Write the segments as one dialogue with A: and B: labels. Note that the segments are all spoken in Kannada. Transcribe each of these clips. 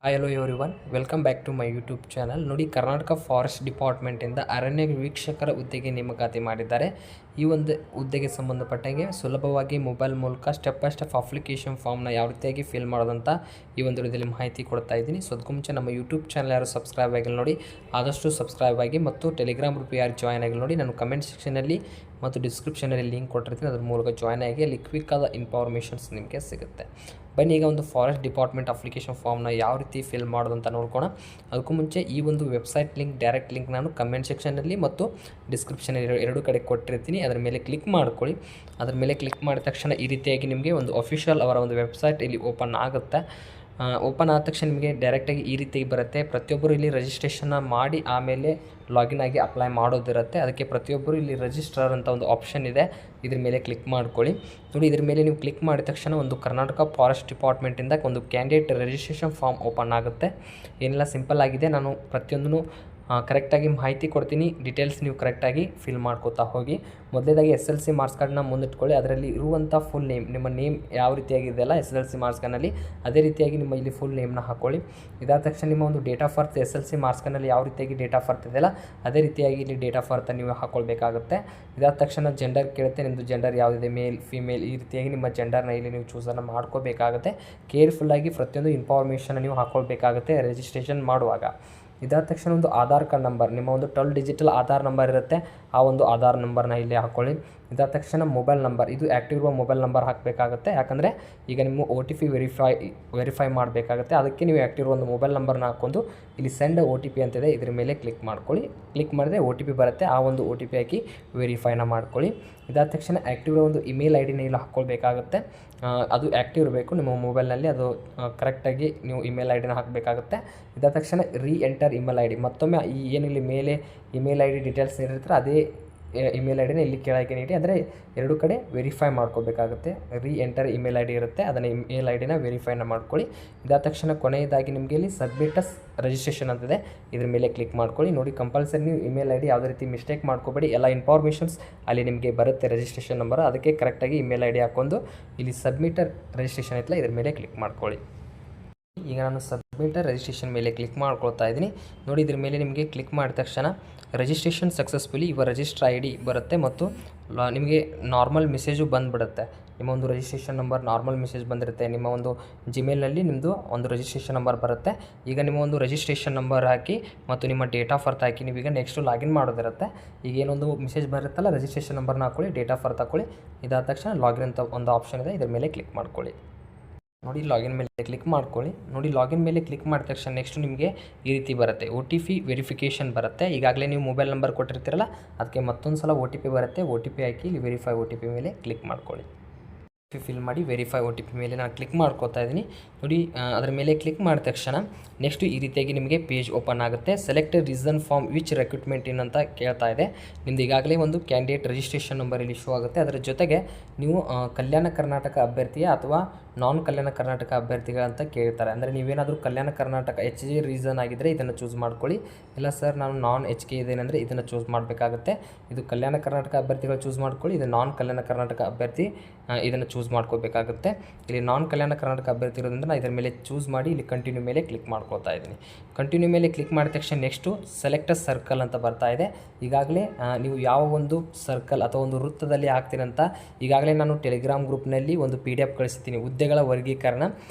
A: Hi hello everyone welcome back to my YouTube channel. ನೋಡಿ, ಕರ್ನಾಟಕ ಫಾರೆಸ್ಟ್ ಡಿಪಾರ್ಟ್ಮೆಂಟಿಂದ ಅರಣ್ಯ ವೀಕ್ಷಕರ ಹುದ್ದೆಗೆ ನೇಮಕಾತಿ ಮಾಡಿದ್ದಾರೆ. ಈ ಒಂದು ಹುದ್ದೆಗೆ ಸಂಬಂಧಪಟ್ಟಂಗೆ ಸುಲಭವಾಗಿ ಮೊಬೈಲ್ ಮೂಲಕ ಸ್ಟೆಪ್ ಬೈ ಸ್ಟೆಪ್ ಅಪ್ಲಿಕೇಶನ್ ಫಾರ್ಮ್ನ ಯಾವ ರೀತಿಯಾಗಿ ಫಿಲ್ ಮಾಡೋದಂತ ಈ ಒಂದು ವಿಡಿಯೋದಲ್ಲಿ ಮಾಹಿತಿ ಕೊಡ್ತಾ ಇದ್ದೀನಿ. ಸೊ ಅದಕ್ಕೂ ಮುಂಚೆ ನಮ್ಮ ಯೂಟ್ಯೂಬ್ ಚಾನಲ್ ಯಾರು ಸಬ್ಸ್ಕ್ರೈಬ್ ಆಗಿಲ್ಲ ನೋಡಿ, ಆದಷ್ಟು ಸಬ್ಸ್ಕ್ರೈಬ್ ಆಗಿ ಮತ್ತು ಟೆಲಿಗ್ರಾಮ್ ಗ್ರೂಪ್ ಯಾರು ಜಾಯ್ನ್ ಆಗಿಲ್ಲ ನೋಡಿ, ನಾನು ಕಮೆಂಟ್ ಸೆಕ್ಷನಲ್ಲಿ ಮತ್ತು ಡಿಸ್ಕ್ರಿಪ್ಷನಲ್ಲಿ ಲಿಂಕ್ ಕೊಟ್ಟಿರ್ತೀನಿ. ಅದ್ರ ಮೂಲಕ ಜಾಯ್ನ್ ಆಗಿ ಅಲ್ಲಿ ಕ್ವಿಕ್ ಆದ ಇನ್ಫಾರ್ಮೇಷನ್ಸ್ ನಿಮಗೆ ಸಿಗುತ್ತೆ. ಬನ್ನಿ, ಈಗ ಒಂದು ಫಾರೆಸ್ಟ್ ಡಿಪಾರ್ಟ್ಮೆಂಟ್ ಅಪ್ಲಿಕೇಶನ್ ಫಾರ್ಮ್ನ ಯಾವ ರೀತಿ ಫಿಲ್ ಮಾಡೋದು ಅಂತ ನೋಡ್ಕೋಣ. ಅದಕ್ಕೂ ಮುಂಚೆ ಈ ಒಂದು ವೆಬ್ಸೈಟ್ ಲಿಂಕ್, ಡೈರೆಕ್ಟ್ ಲಿಂಕ್ ನಾನು ಕಮೆಂಟ್ ಸೆಕ್ಷನಲ್ಲಿ ಮತ್ತು ಡಿಸ್ಕ್ರಿಪ್ಷನಲ್ಲಿ ಎರಡು ಕಡೆ ಕೊಟ್ಟಿರ್ತೀನಿ. ಅದರ ಮೇಲೆ ಕ್ಲಿಕ್ ಮಾಡ್ಕೊಳ್ಳಿ. ಅದರ ಮೇಲೆ ಕ್ಲಿಕ್ ಮಾಡಿದ ತಕ್ಷಣ ಈ ರೀತಿಯಾಗಿ ನಿಮಗೆ ಒಂದು ಅಫಿಷಿಯಲ್ ಅವರ ಒಂದು ವೆಬ್ಸೈಟ್ ಇಲ್ಲಿ ಓಪನ್ ಆಗುತ್ತೆ. ಓಪನ್ ಆದ ತಕ್ಷಣ ನಿಮಗೆ ಡೈರೆಕ್ಟಾಗಿ ಈ ರೀತಿಯಾಗಿ ಬರುತ್ತೆ. ಪ್ರತಿಯೊಬ್ಬರು ಇಲ್ಲಿ ರಿಜಿಸ್ಟ್ರೇಷನ್ನ ಮಾಡಿ ಆಮೇಲೆ ಲಾಗಿನ್ ಆಗಿ ಅಪ್ಲೈ ಮಾಡೋದಿರುತ್ತೆ. ಅದಕ್ಕೆ ಪ್ರತಿಯೊಬ್ಬರು ಇಲ್ಲಿ ರಿಜಿಸ್ಟರ್ ಅಂತ ಒಂದು ಆಪ್ಷನ್ ಇದೆ, ಇದ್ರ ಮೇಲೆ ಕ್ಲಿಕ್ ಮಾಡ್ಕೊಳ್ಳಿ. ನೋಡಿ, ಇದ್ರ ಮೇಲೆ ನೀವು ಕ್ಲಿಕ್ ಮಾಡಿದ ತಕ್ಷಣ ಒಂದು ಕರ್ನಾಟಕ ಫಾರೆಸ್ಟ್ ಡಿಪಾರ್ಟ್ಮೆಂಟಿಂದ ಒಂದು ಕ್ಯಾಂಡಿಡೇಟ್ ರಿಜಿಸ್ಟ್ರೇಷನ್ ಫಾರ್ಮ್ ಓಪನ್ ಆಗುತ್ತೆ. ಏನೆಲ್ಲ ಸಿಂಪಲ್ ಆಗಿದೆ, ನಾನು ಪ್ರತಿಯೊಂದನ್ನು ಕರೆಕ್ಟಾಗಿ ಮಾಹಿತಿ ಕೊಡ್ತೀನಿ. ಡೀಟೇಲ್ಸ್ ನೀವು ಕರೆಕ್ಟಾಗಿ ಫಿಲ್ ಮಾಡ್ಕೋತಾ ಹೋಗಿ. ಮೊದಲೇದಾಗಿ SLC ಮಾರ್ಕ್ಸ್ ಕಾರ್ಡ್ನ ಮುಂದಿಟ್ಕೊಳ್ಳಿ. ಅದರಲ್ಲಿ ಇರುವಂಥ ಫುಲ್ ನೇಮ್, ನಿಮ್ಮ ನೇಮ್ ಯಾವ ರೀತಿಯಾಗಿದೆಯಲ್ಲ SLC ಮಾರ್ಕ್ಸ್ ಕಾರ್ಡ್ನಲ್ಲಿ ಅದೇ ರೀತಿಯಾಗಿ ನಿಮ್ಮ ಇಲ್ಲಿ ಫುಲ್ ನೇಮ್ನ ಹಾಕ್ಕೊಳ್ಳಿ. ಇದಾದ ತಕ್ಷಣ ನಿಮ್ಮ ಒಂದು date of birth SLC marks ಕಾರ್ಡ್ನಲ್ಲಿ ಯಾವ ರೀತಿಯಾಗಿ ಡೇಟ್ ಆಫ್ ಬರ್ತ್ ಇದೆಯಲ್ಲ ಅದೇ ರೀತಿಯಾಗಿ ಇಲ್ಲಿ ಡೇಟ್ ಆಫ್ ಬರ್ತ್ ನೀವು ಹಾಕ್ಕೊಳ್ಬೇಕಾಗುತ್ತೆ. ಇದಾದ ತಕ್ಷಣ ಜೆಂಡರ್ ಕೇಳುತ್ತೆ, ನಿಮ್ಮದು ಜೆಂಡರ್ ಯಾವುದಿದೆ, ಮೇಲ್ ಫಿಮೇಲ್, ಈ ರೀತಿಯಾಗಿ ನಿಮ್ಮ ಜೆಂಡರ್ನ ಇಲ್ಲಿ ನೀವು ಚೂಸನ್ನು ಮಾಡ್ಕೋಬೇಕಾಗುತ್ತೆ. ಕೇರ್ಫುಲ್ಲಾಗಿ ಪ್ರತಿಯೊಂದು ಇನ್ಫಾರ್ಮೇಷನ್ ನೀವು ಹಾಕ್ಕೊಳ್ಬೇಕಾಗುತ್ತೆ ರಿಜಿಸ್ಟ್ರೇಷನ್ ಮಾಡುವಾಗ. ಇದಾದ ತಕ್ಷಣ ಒಂದು ಆಧಾರ್ ಕಾರ್ಡ್ ನಂಬರ್, ನಿಮ್ಮ ಒಂದು 12 ಡಿಜಿಟಲ್ ಆಧಾರ್ ನಂಬರ್ ಇರುತ್ತೆ, ಆ ಒಂದು ಆಧಾರ್ ನಂಬರ್ನ ಇಲ್ಲಿ ಹಾಕ್ಕೊಳ್ಳಿ. ಇದಾದ ತಕ್ಷಣ ಮೊಬೈಲ್ ನಂಬರ್, ಇದು ಆ್ಯಕ್ಟಿವ್ ಇರುವ ಮೊಬೈಲ್ ನಂಬರ್ ಹಾಕಬೇಕಾಗುತ್ತೆ. ಯಾಕಂದರೆ ಈಗ ನಿಮ್ಮ OTP ವೆರಿಫೈ ಮಾಡಬೇಕಾಗುತ್ತೆ. ಅದಕ್ಕೆ ನೀವು ಆ್ಯಕ್ಟಿವ್ ಇರುವ ಒಂದು ಮೊಬೈಲ್ ನಂಬರ್ನ ಹಾಕ್ಕೊಂಡು ಇಲ್ಲಿ ಸೆಂಡ್ OTP ಅಂತಿದೆ, ಇದ್ರ ಮೇಲೆ ಕ್ಲಿಕ್ ಮಾಡ್ಕೊಳ್ಳಿ. ಕ್ಲಿಕ್ ಮಾಡಿದ್ರೆ OTP ಬರುತ್ತೆ, ಆ ಒಂದು OTP ಹಾಕಿ ವೆರಿಫೈನ ಮಾಡ್ಕೊಳ್ಳಿ. ಇದಾದ ತಕ್ಷಣ ಆ್ಯಕ್ಟಿವ್ ಇರೋ ಒಂದು ಇಮೇಲ್ ID ನ ಇಲ್ಲಿ ಹಾಕ್ಕೊಳ್ಬೇಕಾಗುತ್ತೆ. ಅದು ಆ್ಯಕ್ಟಿವ್ ಇರಬೇಕು ನಿಮ್ಮ ಮೊಬೈಲ್ನಲ್ಲಿ, ಅದು ಕರೆಕ್ಟಾಗಿ ನೀವು ಇಮೇಲ್ ID ನ ಹಾಕಬೇಕಾಗುತ್ತೆ. ಇದಾದ ತಕ್ಷಣ ಎಂಟರ್ ಇಮೇಲ್ ID, ಮತ್ತೊಮ್ಮೆ ಈ ಏನಿಲ್ಲಿ ಮೇಲೆ ಇಮೇಲ್ ID ಡೀಟೇಲ್ಸ್ ಇರ್ತಾರೆ ಅದೇ ಇಮೇಲ್ ID ನ ಇಲ್ಲಿ ಕೆಳಗೆ ನೀಡಿ, ಅಂದರೆ ಎರಡು ಕಡೆ ವೆರಿಫೈ ಮಾಡ್ಕೋಬೇಕಾಗುತ್ತೆ. ಎಂಟರ್ ಇಮೇಲ್ ID ಇರುತ್ತೆ, ಅದನ್ನು ಇಮೇಲ್ ID ನ ವೆರಿಫೈನ ಮಾಡ್ಕೊಳ್ಳಿ. ಇದಾದ ತಕ್ಷಣ ಕೊನೆಯದಾಗಿ ನಿಮಗೆ ಇಲ್ಲಿ ಸಬ್ಮಿಟಸ್ ರಿಜಿಸ್ಟ್ರೇಷನ್ ಅಂತಿದೆ, ಇದ್ರ ಮೇಲೆ ಕ್ಲಿಕ್ ಮಾಡ್ಕೊಳ್ಳಿ. ನೋಡಿ, ಕಂಪಲ್ಸರಿ ನೀವು ಇಮೇಲ್ ID ಯಾವುದೇ ರೀತಿ ಮಿಸ್ಟೇಕ್ ಮಾಡ್ಕೋಬೇಡಿ, ಎಲ್ಲ ಇನ್ಫಾರ್ಮೇಷನ್ಸ್ ಅಲ್ಲಿ ನಿಮಗೆ ಬರುತ್ತೆ ರಿಜಿಸ್ಟ್ರೇಷನ್ ನಂಬರ್. ಅದಕ್ಕೆ ಕರೆಕ್ಟಾಗಿ ಇಮೇಲ್ ID ಹಾಕ್ಕೊಂಡು ಇಲ್ಲಿ ಸಬ್ಮಿಟರ್ ರಿಜಿಸ್ಟ್ರೇಷನ್ ಐತಲ್ಲ ಇದ್ರ ಮೇಲೆ ಕ್ಲಿಕ್ ಮಾಡ್ಕೊಳ್ಳಿ. ಈಗ ನಾನು ಸಬ್ಮಿಟರ್ ರಿಜಿಸ್ಟ್ರೇಷನ್ ಮೇಲೆ ಕ್ಲಿಕ್ ಮಾಡ್ಕೊಳ್ತಾ ಇದ್ದೀನಿ. ನೋಡಿ, ಇದ್ರ ಮೇಲೆ ನಿಮಗೆ ಕ್ಲಿಕ್ ಮಾಡಿದ ತಕ್ಷಣ registration successfully your register ID ಬರುತ್ತೆ ಮತ್ತು ನಿಮಗೆ ನಾರ್ಮಲ್ ಮೆಸೇಜು ಬಂದುಬಿಡುತ್ತೆ. ನಿಮ್ಮ ಒಂದು ರಿಜಿಸ್ಟ್ರೇಷನ್ ನಂಬರ್ ನಾರ್ಮಲ್ ಮೆಸೇಜ್ ಬಂದಿರುತ್ತೆ. ನಿಮ್ಮ ಒಂದು ಜಿಮೇಲ್ನಲ್ಲಿ ನಿಮ್ಮದು ಒಂದು ರಿಜಿಸ್ಟ್ರೇಷನ್ ನಂಬರ್ ಬರುತ್ತೆ. ಈಗ ನಿಮ್ಮ ಒಂದು ರಿಜಿಸ್ಟ್ರೇಷನ್ ನಂಬರ್ ಹಾಕಿ ಮತ್ತು ನಿಮ್ಮ ಡೇಟ್ ಆಫ್ ಬರ್ತ್ ಹಾಕಿ ನೀವೀಗ ನೆಕ್ಸ್ಟು ಲಾಗಿನ್ ಮಾಡೋದಿರುತ್ತೆ. ಈಗ ಏನೊಂದು ಮೆಸೇಜ್ ಬರುತ್ತಲ್ಲ, ರಿಜಿಸ್ಟ್ರೇಷನ್ ನಂಬರ್ನ ಹಾಕ್ಕೊಳ್ಳಿ, ಡೇಟ್ ಆಫ್ ಬರ್ತ್ ಹಾಕ್ಕೊಳ್ಳಿ. ಇದಾದ ತಕ್ಷಣ ಲಾಗಿನ್ ಅಂತ ಒಂದು ಆಪ್ಷನ್ ಇದೆ, ಇದ್ರ ಮೇಲೆ ಕ್ಲಿಕ್ ಮಾಡ್ಕೊಳ್ಳಿ. ನೋಡಿ, ಲಾಗಿನ್ ಮೇಲೆ ಕ್ಲಿಕ್ ಮಾಡ್ಕೊಳ್ಳಿ. ನೋಡಿ, ಲಾಗಿನ್ ಮೇಲೆ ಕ್ಲಿಕ್ ಮಾಡಿದ ತಕ್ಷಣ ನೆಕ್ಸ್ಟ್ ನಿಮಗೆ ಈ ರೀತಿ ಬರುತ್ತೆ, OTP ವೆರಿಫಿಕೇಷನ್ ಬರುತ್ತೆ. ಈಗಾಗಲೇ ನೀವು ಮೊಬೈಲ್ ನಂಬರ್ ಕೊಟ್ಟಿರ್ತೀರಲ್ಲ, ಅದಕ್ಕೆ ಮತ್ತೊಂದು ಸಲ OTP ಬರುತ್ತೆ. OTP ಹಾಕಿ ಇಲ್ಲಿ ವೆರಿಫೈ OTP ಮೇಲೆ ಕ್ಲಿಕ್ ಮಾಡ್ಕೊಳ್ಳಿ. ಫಿಲ್ ಮಾಡಿ ವೆರಿಫೈ OTP ಮೇಲೆ ನಾನು ಕ್ಲಿಕ್ ಮಾಡ್ಕೋತಾ ಇದ್ದೀನಿ. ನೋಡಿ, ಅದರ ಮೇಲೆ ಕ್ಲಿಕ್ ಮಾಡಿದ ತಕ್ಷಣ ನೆಕ್ಸ್ಟು ಈ ರೀತಿಯಾಗಿ ನಿಮಗೆ ಪೇಜ್ ಓಪನ್ ಆಗುತ್ತೆ. Select reason form which recruitment in ಅಂತ ಕೇಳ್ತಾ ಇದೆ. ನಿಮ್ದು ಈಗಾಗಲೇ ಒಂದು ಕ್ಯಾಂಡಿಡೇಟ್ ರಿಜಿಸ್ಟ್ರೇಷನ್ ನಂಬರ್ ಇಲ್ಲಿ ಶೋ ಆಗುತ್ತೆ. ಅದರ ಜೊತೆಗೆ ನೀವು ಕಲ್ಯಾಣ ಕರ್ನಾಟಕ ಅಭ್ಯರ್ಥಿಯ ಅಥವಾ ನಾನ್ ಕಲ್ಯಾಣ ಕರ್ನಾಟಕ ಅಭ್ಯರ್ಥಿಗಳಂತ ಕೇಳ್ತಾರೆ. ಅಂದರೆ ನೀವೇನಾದರೂ ಕಲ್ಯಾಣ ಕರ್ನಾಟಕ HG ರೀಸನ್ ಆಗಿದ್ದರೆ ಇದನ್ನು ಚೂಸ್ ಮಾಡ್ಕೊಳ್ಳಿ. ಇಲ್ಲ ಸರ್ ನಾನು ನಾನ್ HK ಇದೇನೆಂದರೆ ಇದನ್ನು ಚೂಸ್ ಮಾಡಬೇಕಾಗುತ್ತೆ. ಇದು ಕಲ್ಯಾಣ ಕರ್ನಾಟಕ ಅಭ್ಯರ್ಥಿಗಳು ಚೂಸ್ ಮಾಡ್ಕೊಳ್ಳಿ, ಇದು ನಾನ್ ಕಲ್ಯಾಣ ಕರ್ನಾಟಕ ಅಭ್ಯರ್ಥಿ ಇದನ್ನು ಚೂಸ್ ಮಾಡ್ಕೋಬೇಕಾಗುತ್ತೆ. ಇಲ್ಲಿ ನಾನ್ ಕಲ್ಯಾಣ ಕರ್ನಾಟಕ ಅಭ್ಯರ್ಥಿ ಇರೋದ್ರಿಂದ ನಾನು ಇದರ ಮೇಲೆ ಚೂಸ್ ಮಾಡಿ ಇಲ್ಲಿ ಕಂಟಿನ್ಯೂ ಮೇಲೆ ಕ್ಲಿಕ್ ಮಾಡ್ಕೋತಾ ಇದ್ದೀನಿ. ಕಂಟಿನ್ಯೂ ಮೇಲೆ ಕ್ಲಿಕ್ ಮಾಡಿದ ತಕ್ಷಣ ನೆಕ್ಸ್ಟು ಸೆಲೆಕ್ಟ್ ಸರ್ಕಲ್ ಅಂತ ಬರ್ತಾ ಇದೆ. ಈಗಾಗಲೇ ನೀವು ಯಾವ ಒಂದು ಸರ್ಕಲ್ ಅಥವಾ ಒಂದು ವೃತ್ತದಲ್ಲಿ ಹಾಕ್ತೀರಂತ ಈಗಾಗಲೇ ನಾನು ಟೆಲಿಗ್ರಾಮ್ ಗ್ರೂಪ್ನಲ್ಲಿ ಒಂದು PDF ಕಳಿಸ್ತೀನಿ. ಹುದ್ದೆಗಳ ವರ್ಗೀಕರಣ,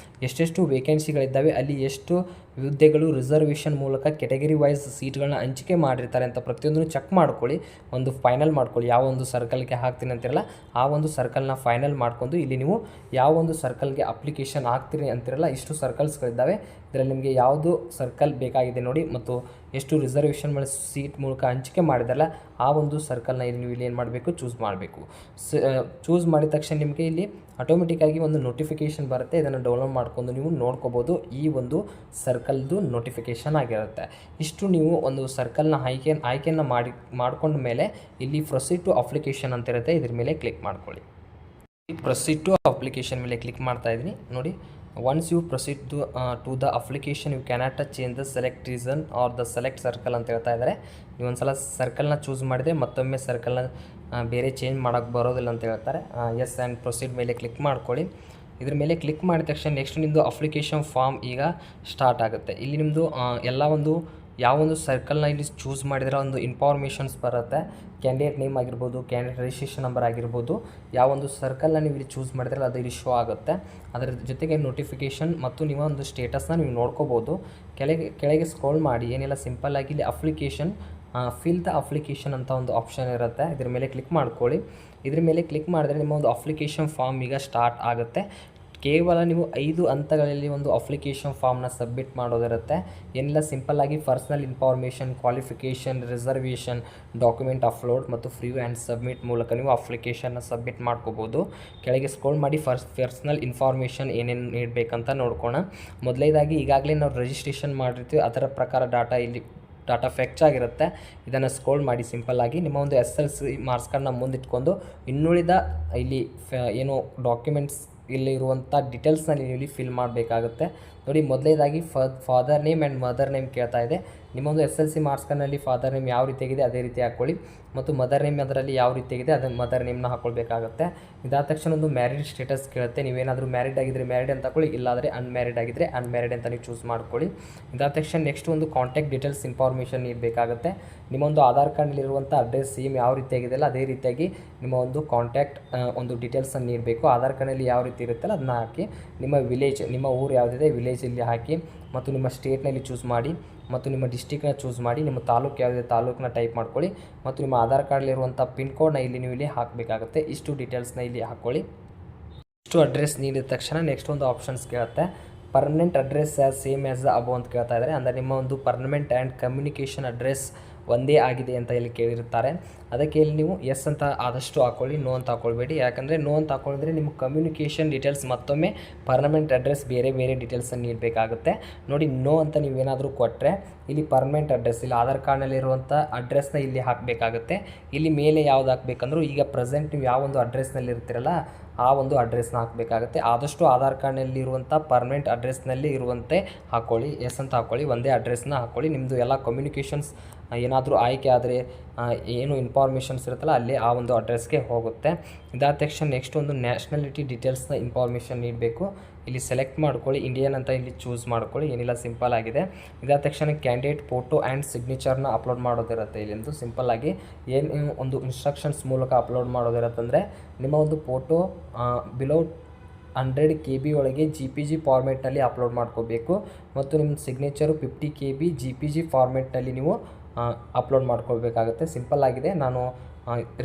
A: ಎಷ್ಟೆಷ್ಟು ವೇಕೆನ್ಸಿಗಳಿದ್ದಾವೆ, ಅಲ್ಲಿ ಎಷ್ಟು ಹುದ್ದೆಗಳು ರಿಸರ್ವೇಷನ್ ಮೂಲಕ ಕೆಟಗರಿ ವೈಸ್ ಸೀಟ್ಗಳನ್ನ ಹಂಚಿಕೆ ಮಾಡಿರ್ತಾರೆ ಅಂತ ಪ್ರತಿಯೊಂದನ್ನು ಚೆಕ್ ಮಾಡ್ಕೊಳ್ಳಿ. ಒಂದು ಫೈನಲ್ ಮಾಡ್ಕೊಳ್ಳಿ, ಯಾವ ಒಂದು ಸರ್ಕಲ್ಗೆ ಹಾಕ್ತೀನಿ ಅಂತಿರಲ್ಲ ಆ ಒಂದು ಸರ್ಕಲ್ನ ಫೈನಲ್ ಮಾಡ್ಕೊಂಡು ಇಲ್ಲಿ ನೀವು ಯಾವ ಒಂದು ಸರ್ಕಲ್ಗೆ ಅಪ್ಲಿಕೇಶನ್ ಹಾಕ್ತೀರಿ ಅಂತಿರಲ್ಲ, ಇಷ್ಟು ಸರ್ಕಲ್ಸ್ಗಳಿದ್ದಾವೆ. ಇದರಲ್ಲಿ ನಿಮಗೆ ಯಾವುದು ಸರ್ಕಲ್ ಬೇಕಾಗಿದೆ ನೋಡಿ ಮತ್ತು ಎಷ್ಟು ರಿಸರ್ವೇಷನ್ ಮೇಲೆ ಸೀಟ್ ಮೂಲಕ ಹಂಚಿಕೆ ಮಾಡಿದಾರಲ್ಲ ಆ ಒಂದು ಸರ್ಕಲ್ನ ಇಲ್ಲಿ ನೀವು ಇಲ್ಲಿ ಏನು ಮಾಡಬೇಕು, ಚೂಸ್ ಮಾಡಬೇಕು. ಚೂಸ್ ಮಾಡಿದ ತಕ್ಷಣ ನಿಮಗೆ ಇಲ್ಲಿ ಆಟೋಮೆಟಿಕ್ಕಾಗಿ ಒಂದು ನೋಟಿಫಿಕೇಷನ್ ಬರುತ್ತೆ. ಇದನ್ನು ಡೌನ್ಲೋಡ್ ಮಾಡ್ಕೊಂಡು ನೀವು ನೋಡ್ಕೋಬೋದು. ಈ ಒಂದು ಸರ್ಕಲ್ದು ನೋಟಿಫಿಕೇಷನ್ ಆಗಿರುತ್ತೆ. ಇಷ್ಟು ನೀವು ಒಂದು ಸರ್ಕಲ್ನ ಆಯ್ಕೆಯನ್ನು ಮಾಡ್ಕೊಂಡ ಮೇಲೆ ಇಲ್ಲಿ ಪ್ರೊಸೀಡ್ ಟು ಅಪ್ಲಿಕೇಶನ್ ಅಂತ ಇರುತ್ತೆ, ಇದ್ರ ಮೇಲೆ ಕ್ಲಿಕ್ ಮಾಡ್ಕೊಳ್ಳಿ. ಈ ಪ್ರೊಸೀಡ್ ಟು ಅಪ್ಲಿಕೇಶನ್ ಮೇಲೆ ಕ್ಲಿಕ್ ಮಾಡ್ತಾ ಇದ್ದೀನಿ. ನೋಡಿ, once you proceed to the application you cannot change the select reason or the select circle ಅಂತ ಹೇಳ್ತಾ ಇದ್ದಾರೆ. ನೀವು ಒಂದು ಸಲ ಸರ್ಕಲ್ನ ಚೂಸ್ ಮಾಡಿದರೆ ಮತ್ತೊಮ್ಮೆ ಸರ್ಕಲ್ನ ಬೇರೆ ಚೇಂಜ್ ಮಾಡೋಕ್ಕೆ ಬರೋದಿಲ್ಲ ಅಂತ ಹೇಳ್ತಾರೆ. ಎಸ್ ಆ್ಯಂಡ್ ಪ್ರೊಸೀಡ್ ಮೇಲೆ ಕ್ಲಿಕ್ ಮಾಡ್ಕೊಳ್ಳಿ. ಇದ್ರ ಮೇಲೆ ಕ್ಲಿಕ್ ಮಾಡಿದ ತಕ್ಷಣ ನೆಕ್ಸ್ಟ್ ನಿಮ್ಮದು ಅಪ್ಲಿಕೇಶನ್ ಫಾರ್ಮ್ ಈಗ ಸ್ಟಾರ್ಟ್ ಆಗುತ್ತೆ. ಇಲ್ಲಿ ನಿಮ್ಮದು ಎಲ್ಲ ಒಂದು ಯಾವೊಂದು ಸರ್ಕಲ್ನ ಇಲ್ಲಿ ಚೂಸ್ ಮಾಡಿದ್ರೆ ಒಂದು ಇನ್ಫಾರ್ಮೇಷನ್ಸ್ ಬರುತ್ತೆ. ಕ್ಯಾಂಡಿಡೇಟ್ ನೇಮ್ ಆಗಿರ್ಬೋದು, ಕ್ಯಾಂಡಿಡೇಟ್ ರಿಜಿಸ್ಟ್ರೇಷನ್ ನಂಬರ್ ಆಗಿರ್ಬೋದು, ಯಾವೊಂದು ಸರ್ಕಲ್ನ ನೀವು ಇಲ್ಲಿ ಚೂಸ್ ಮಾಡಿದ್ರೆ ಅದು ಇಲ್ಲಿ ಶೋ ಆಗುತ್ತೆ. ಅದರ ಜೊತೆಗೆ ನೋಟಿಫಿಕೇಷನ್ ಮತ್ತು ನೀವು ಒಂದು ಸ್ಟೇಟಸ್ನ ನೀವು ನೋಡ್ಕೋಬೋದು. ಕೆಳಗೆ ಸ್ಕ್ರೋಲ್ ಮಾಡಿ ಏನೆಲ್ಲ ಸಿಂಪಲ್ಲಾಗಿ ಇಲ್ಲಿ ಅಪ್ಲಿಕೇಶನ್ ಫಿಲ್ ದ ಅಪ್ಲಿಕೇಶನ್ ಅಂತ ಒಂದು ಆಪ್ಷನ್ ಇರುತ್ತೆ. ಇದ್ರ ಮೇಲೆ ಕ್ಲಿಕ್ ಮಾಡ್ಕೊಳ್ಳಿ. ಇದ್ರ ಮೇಲೆ ಕ್ಲಿಕ್ ಮಾಡಿದ್ರೆ ನಿಮ್ಮ ಒಂದು ಅಪ್ಲಿಕೇಶನ್ ಫಾರ್ಮ್ ಈಗ ಸ್ಟಾರ್ಟ್ ಆಗುತ್ತೆ. ಕೇವಲ ನೀವು 5 ಹಂತಗಳಲ್ಲಿ ಒಂದು ಅಪ್ಲಿಕೇಶನ್ ಫಾರ್ಮ್ನ ಸಬ್ಮಿಟ್ ಮಾಡೋದಿರುತ್ತೆ. ಏನೆಲ್ಲ ಸಿಂಪಲ್ಲಾಗಿ personal information, qualification, reservation, document upload ಮತ್ತು ಫ್ರೀ ಆ್ಯಂಡ್ ಸಬ್ಮಿಟ್ ಮೂಲಕ ನೀವು ಅಪ್ಲಿಕೇಶನ್ನ ಸಬ್ಮಿಟ್ ಮಾಡ್ಕೋಬೋದು. ಕೆಳಗೆ ಸ್ಕ್ರೋಲ್ ಮಾಡಿ ಪರ್ಸ್ನಲ್ ಇನ್ಫಾರ್ಮೇಷನ್ ಏನೇನು ನೀಡಬೇಕಂತ ನೋಡ್ಕೋಣ. ಮೊದಲನೇದಾಗಿ ಈಗಾಗಲೇ ನಾವು ರಿಜಿಸ್ಟ್ರೇಷನ್ ಮಾಡಿರ್ತೀವಿ ಅದರ ಪ್ರಕಾರ ಡಾಟಾ ಫೆಚ್ ಆಗಿರುತ್ತೆ. ಇದನ್ನು ಸ್ಕ್ರೋಲ್ ಮಾಡಿ ಸಿಂಪಲ್ಲಾಗಿ ನಿಮ್ಮ ಒಂದು SSLC ಮಾರ್ಕ್ಸ್ ಕಾರ್ಡ್ನ ಮುಂದಿಟ್ಕೊಂಡು ಇನ್ನುಳಿದ ಇಲ್ಲಿ ಏನು ಡಾಕ್ಯುಮೆಂಟ್ಸ್ ಇಲ್ಲಿ ಇರುವಂಥ ಡೀಟೇಲ್ಸ್ನ ನೀವು ಇಲ್ಲಿ ಫಿಲ್ ಮಾಡಬೇಕಾಗುತ್ತೆ. ನೋಡಿ, ಮೊದಲನೇದಾಗಿ father name and mother name ಕೇಳ್ತಾ ಇದೆ. ನಿಮ್ಮೊಂದು SSLC ಮಾರ್ಕ್ಸ್ ಕಾರ್ಡ್ನಲ್ಲಿ ಫಾದರ್ ನೇಮ್ ಯಾವ ರೀತಿಯಾಗಿದೆ ಅದೇ ರೀತಿ ಹಾಕ್ಕೊಳ್ಳಿ, ಮತ್ತು ಮದರ್ ನೇಮ್ ಅದರಲ್ಲಿ ಯಾವ ರೀತಿಯಾಗಿದೆ ಅದನ್ನು ಮದರ್ ನೇಮ್ನ ಹಾಕ್ಕೊಳ್ಬೇಕಾಗುತ್ತೆ. ಇದಾದ ತಕ್ಷಣ ಒಂದು ಮ್ಯಾರಿಡ್ ಸ್ಟೇಟಸ್ ಕೇಳುತ್ತೆ. ನೀವೇನಾದರೂ ಮ್ಯಾರಿಡ್ ಆಗಿದ್ದರೆ ಮ್ಯಾರಿಡ್ ಅಂತ ಹಾಕೊಳ್ಳಿ, ಇಲ್ಲಾದರೆ ಅನ್ಮ್ಯಾರಿಡ್ ಆಗಿದ್ದರೆ ಅನ್ಮ್ಯಾರಿಡ್ ಅಂತ ನೀವು ಚೂಸ್ ಮಾಡ್ಕೊಳ್ಳಿ. ಇದಾದ ತಕ್ಷಣ ನೆಕ್ಸ್ಟ್ ಒಂದು ಕಾಂಟ್ಯಾಕ್ಟ್ ಡೀಟೇಲ್ಸ್ ಇನ್ಫಾರ್ಮೇಷನ್ ನೀಡಬೇಕಾಗುತ್ತೆ. ನಿಮ್ಮೊಂದು ಆಧಾರ್ ಕಾರ್ಡ್ನಲ್ಲಿರುವಂಥ ಅಡ್ರೆಸ್ ಸೇಮ್ ಯಾವ ರೀತಿಯಾಗಿದೆಯಲ್ಲ ಅದೇ ರೀತಿಯಾಗಿ ನಿಮ್ಮ ಒಂದು ಕಾಂಟ್ಯಾಕ್ಟ್ ಒಂದು ಡೀಟೇಲ್ಸನ್ನು ನೀಡಬೇಕು. ಆಧಾರ್ ಕಾರ್ಡ್ನಲ್ಲಿ ಯಾವ ರೀತಿ ಇರುತ್ತಲ್ಲ ಅದನ್ನ ಹಾಕಿ, ನಿಮ್ಮ ವಿಲೇಜ್, ನಿಮ್ಮ ಊರು ಯಾವುದಿದೆ ವಿಲೇಜ್ ಇಲ್ಲಿ ಹಾಕಿ, ಮತ್ತು ನಿಮ್ಮ ಸ್ಟೇಟ್ನಲ್ಲಿ ಚೂಸ್ ಮಾಡಿ, ಮತ್ತು ನಿಮ್ಮ ಡಿಸ್ಟಿಕ್ನ ಚೂಸ್ ಮಾಡಿ, ನಿಮ್ಮ ತಾಲೂಕು ಯಾವುದಿದೆ ತಾಲೂಕನ್ನ ಟೈಪ್ ಮಾಡ್ಕೊಳ್ಳಿ, ಮತ್ತು ನಿಮ್ಮ ಆಧಾರ್ ಕಾರ್ಡ್ಲಿರುವಂಥ ಪಿನ್ ಕೋಡ್ನ ಇಲ್ಲಿ ನೀವು ಇಲ್ಲಿ ಹಾಕಬೇಕಾಗುತ್ತೆ. ಇಷ್ಟು ಡೀಟೇಲ್ಸ್ನ ಇಲ್ಲಿ ಹಾಕ್ಕೊಳ್ಳಿ. ಇಷ್ಟು ಅಡ್ರೆಸ್ ನೀಡಿದ ತಕ್ಷಣ ನೆಕ್ಸ್ಟ್ ಒಂದು ಆಪ್ಷನ್ಸ್ ಕೇಳುತ್ತೆ. ಪರ್ಮನೆಂಟ್ ಅಡ್ರೆಸ್ ಸೇಮ್ ಆ್ಯಸ್ ಅಬೋ ಅಂತ ಕೇಳ್ತಾ ಇದ್ದಾರೆ. ಅಂದರೆ ನಿಮ್ಮ ಒಂದು ಪರ್ಮನೆಂಟ್ ಆ್ಯಂಡ್ ಕಮ್ಯುನಿಕೇಷನ್ ಅಡ್ರೆಸ್ ಒಂದೇ ಆಗಿದೆ ಅಂತ ಇಲ್ಲಿ ಕೇಳಿರ್ತಾರೆ. ಅದಕ್ಕೆ ಇಲ್ಲಿ ನೀವು ಎಸ್ ಅಂತ ಆದಷ್ಟು ಹಾಕ್ಕೊಳ್ಳಿ, ನೋ ಅಂತ ಹಾಕ್ಕೊಳ್ಬೇಡಿ. ಯಾಕಂದರೆ ನೋ ಅಂತ ಹಾಕ್ಕೊಂಡಿದ್ರೆ ನಿಮ್ಮ ಕಮ್ಯುನಿಕೇಷನ್ ಡೀಟೇಲ್ಸ್ ಮತ್ತೊಮ್ಮೆ ಪರ್ಮನೆಂಟ್ ಅಡ್ರೆಸ್ ಬೇರೆ ನೀಡಬೇಕಾಗುತ್ತೆ. ನೋಡಿ, ನೋ ಅಂತ ನೀವೇನಾದರೂ ಕೊಟ್ಟರೆ ಇಲ್ಲಿ ಪರ್ಮನೆಂಟ್ ಅಡ್ರೆಸ್, ಇಲ್ಲಿ ಆಧಾರ್ ಕಾರ್ಡ್ನಲ್ಲಿರುವಂಥ ಅಡ್ರೆಸ್ನ ಇಲ್ಲಿ ಹಾಕಬೇಕಾಗುತ್ತೆ. ಇಲ್ಲಿ ಮೇಲೆ ಯಾವ್ದು ಹಾಕಬೇಕಂದ್ರೂ ಈಗ ಪ್ರೆಸೆಂಟ್ ನೀವು ಯಾವ ಒಂದು ಅಡ್ರೆಸ್ನಲ್ಲಿ ಇರ್ತೀರಲ್ಲ ಆ ಒಂದು ಅಡ್ರೆಸ್ನ ಹಾಕಬೇಕಾಗುತ್ತೆ. ಆದಷ್ಟು ಆಧಾರ್ ಕಾರ್ಡ್ನಲ್ಲಿರುವಂಥ ಪರ್ಮನೆಂಟ್ ಅಡ್ರೆಸ್ನಲ್ಲಿ ಇರುವಂತೆ ಹಾಕ್ಕೊಳ್ಳಿ, ಎಸ್ ಅಂತ ಹಾಕ್ಕೊಳ್ಳಿ, ಒಂದೇ ಅಡ್ರೆಸ್ನ ಹಾಕ್ಕೊಳ್ಳಿ. ನಿಮ್ಮದು ಎಲ್ಲ ಕಮ್ಯುನಿಕೇಷನ್ಸ್ ಏನಾದರೂ ಆಯ್ಕೆ ಆದರೆ ಏನು ಇನ್ಫಾರ್ಮೇಷನ್ಸ್ ಇರುತ್ತಲ್ಲ ಅಲ್ಲಿ ಆ ಒಂದು ಅಡ್ರೆಸ್ಗೆ ಹೋಗುತ್ತೆ. ಇದಾದ ತಕ್ಷಣ ನೆಕ್ಸ್ಟ್ ಒಂದು ನ್ಯಾಷನಾಲಿಟಿ ಡೀಟೇಲ್ಸ್ನ ಇನ್ಫಾರ್ಮೇಷನ್ ನೀಡಬೇಕು. ಇಲ್ಲಿ ಸೆಲೆಕ್ಟ್ ಮಾಡ್ಕೊಳ್ಳಿ, ಇಂಡಿಯನ್ ಅಂತ ಇಲ್ಲಿ ಚೂಸ್ ಮಾಡ್ಕೊಳ್ಳಿ, ಏನಿಲ್ಲ ಸಿಂಪಲ್ ಆಗಿದೆ. ಇದಾದ ತಕ್ಷಣ ಕ್ಯಾಂಡಿಡೇಟ್ ಫೋಟೋ ಆ್ಯಂಡ್ ಸಿಗ್ನೇಚರ್ನ ಅಪ್ಲೋಡ್ ಮಾಡೋದಿರುತ್ತೆ. ಇಲ್ಲಿಂದು ಸಿಂಪಲ್ಲಾಗಿ ಏನು ಒಂದು ಇನ್ಸ್ಟ್ರಕ್ಷನ್ಸ್ ಮೂಲಕ ಅಪ್ಲೋಡ್ ಮಾಡೋದಿರತ್ತಂದರೆ ನಿಮ್ಮ ಒಂದು ಫೋಟೋ ಬಿಲೋ 100 KB ಒಳಗೆ JPG ಫಾರ್ಮೆಟ್ನಲ್ಲಿ ಅಪ್ಲೋಡ್ ಮಾಡ್ಕೋಬೇಕು, ಮತ್ತು ನಿಮ್ಮ ಸಿಗ್ನೇಚರು 50 KB JPG ಫಾರ್ಮೆಟ್ನಲ್ಲಿ ನೀವು ಅಪ್ಲೋಡ್ ಮಾಡ್ಕೊಳ್ಬೇಕಾಗುತ್ತೆ. ಸಿಂಪಲ್ ಆಗಿದೆ. ನಾನು